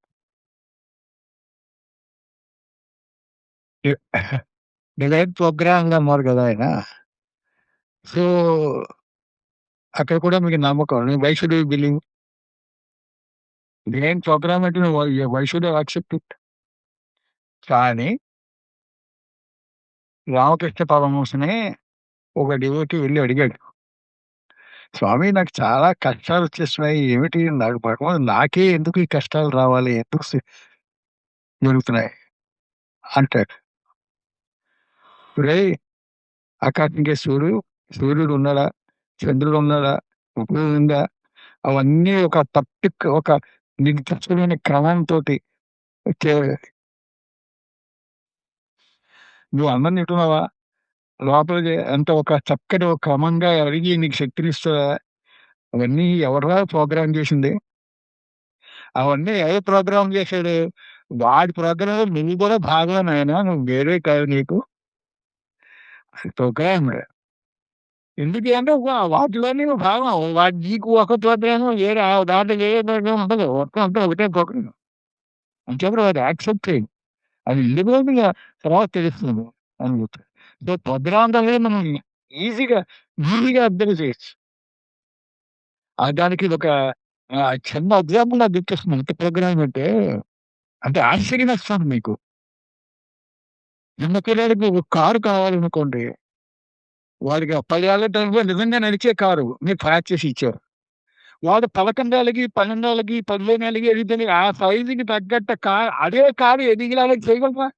డివైన్ ప్రోగ్రామ్‌గా అన్నారు కదా ఆయన. సో, అక్కడ కూడా మీకు నమ్మకం. Why should you believe? Divine programme అంటే why should you accept it? కానీ రామకృష్ణ పరమహంసని ఒక డివోటీ వెళ్లి అడిగాడు. స్వామి నాకు చాలా కష్టాలొచ్చేస్తున్నాయి. ఏమిటి నాకు నాకే ఎందుకు ఈ కష్టాలు రావాలి? ఎందుకు జరుగుతున్నాయి? అంటాడు. ఒరేయ్! ఆకాశంకే సూర్యుడు ఉన్నాడా? చంద్రుడు ఉన్నాడా? భూమి ఉందా? అవన్నీ ఒక నిర్దిష్టమైన క్రమంతోటి చే నువ్వు అన్నం తింటున్నావా? లోపలికి అంటే ఒక చక్కటి ఒక క్రమంగా అరిగి నీకు శక్తినిస్తదా? అవన్నీ ఎవర్రా ప్రోగ్రామ్ చేసింది? అవన్నీ ఎవరు ప్రోగ్రామ్ చేశాడు? వాడి ప్రోగ్రామ్‌లో నువ్వు కూడా భాగమే నాయనా. నువ్వు వేరే కాదు నీకు. ప్రోగ్రామ్‌డ్. ఎందుకు అంటే వాటిలోనే నువ్వు భాగం. నీకు ఒక ప్రోగ్రాము వేరే దాంట్లో వేరే ప్రోగ్రామ్ ఉండదు. మొత్తం అంతా ఒకటే ప్రోగ్రామ్. అంచేప్పుడు అది యాక్సెప్ట్ చెయి. అది ఇండివిడ్యువల్‌గా తర్వాత తెలుస్తుంది అని చెప్పారు. సో, ప్రోగ్రామ్స్ అనేది మనం ఈజీగా, ఈజీగా అబ్జర్వ్ చేయొచ్చు. దానికి ఒక చిన్న ఎగ్జాంపుల్ నాకు గుర్తొస్తుంది. ఎంత ప్రోగ్రామ్ అంటే ఆశ్చర్యమేస్తుంది మీకు. చిన్న పిల్లాడికి ఒక కారు కావాలనుకోండి. వాడికి 10 ఏళ్ల టైంలో నిజంగా నడిచే కారు మీరు తయారు చేసి ఇచ్చారు. వాడు 11 ఏళ్ళకి, 12 ఏళ్ళకి, 15 ఏళ్ళకి ఎదిగితే ఆ సైజ్‌కి తగ్గట్టు అదే కారు ఎదిగేలాగా చేయగలరా?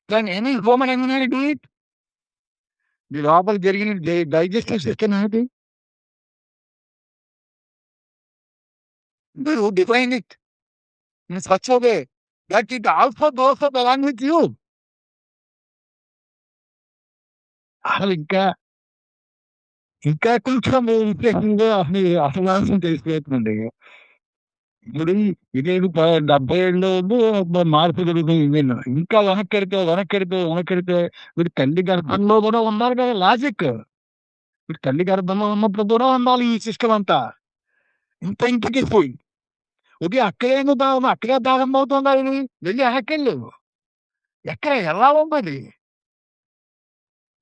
దాని any human environment do it? ఈ లోపల జరిగిన డైజెస్టివ్ సిస్టమ్ ఏమిటి? You define it in such a way that it also goes up along with you. అసలు ఇంకా కొంచెం విశ్లేషణగా అసలు తెలిసిపోతుందండి. ఇప్పుడు ఇదేదో 70 ఏళ్ళు మార్పు జరుగుతుంది. ఇంకా వెనక్కెడితే వీడు తల్లి గర్భంలో కూడా ఉండాలి కదా లాజిక్. వీడు తల్లి గర్భంలో ఉన్నప్పుడు కూడా ఉండాలి ఈ సిస్టమ్ అంతా. ఇంటికి పోయి. ఓకే. అక్కడే ప్రారంభమవుతుందా ఇది? వెళ్లి వెనక్కెళ్ళు. ఎక్కడ ఎలా ఉందది?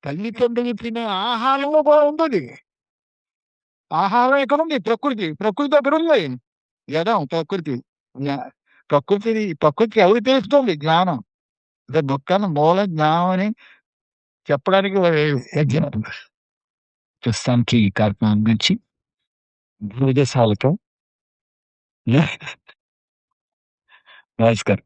తల్లిదండ్రులు తినే ఆహారంలో కూడా ఉంటుంది. ఆహారం ఎక్కడుంది? ప్రకృతి. ప్రకృతి దగ్గర ఉంది. జడం ప్రకృతి. ప్రకృతికి ఎవరికి తెలుస్తుంది జ్ఞానం? దుఃఖాన్ని మూల జ్ఞానం అని చెప్పడానికి ఎగ్జాంపుల్. ప్రస్తుతానికి ఈ కార్యక్రమం గురించి విదేశాలతో నమస్కారం.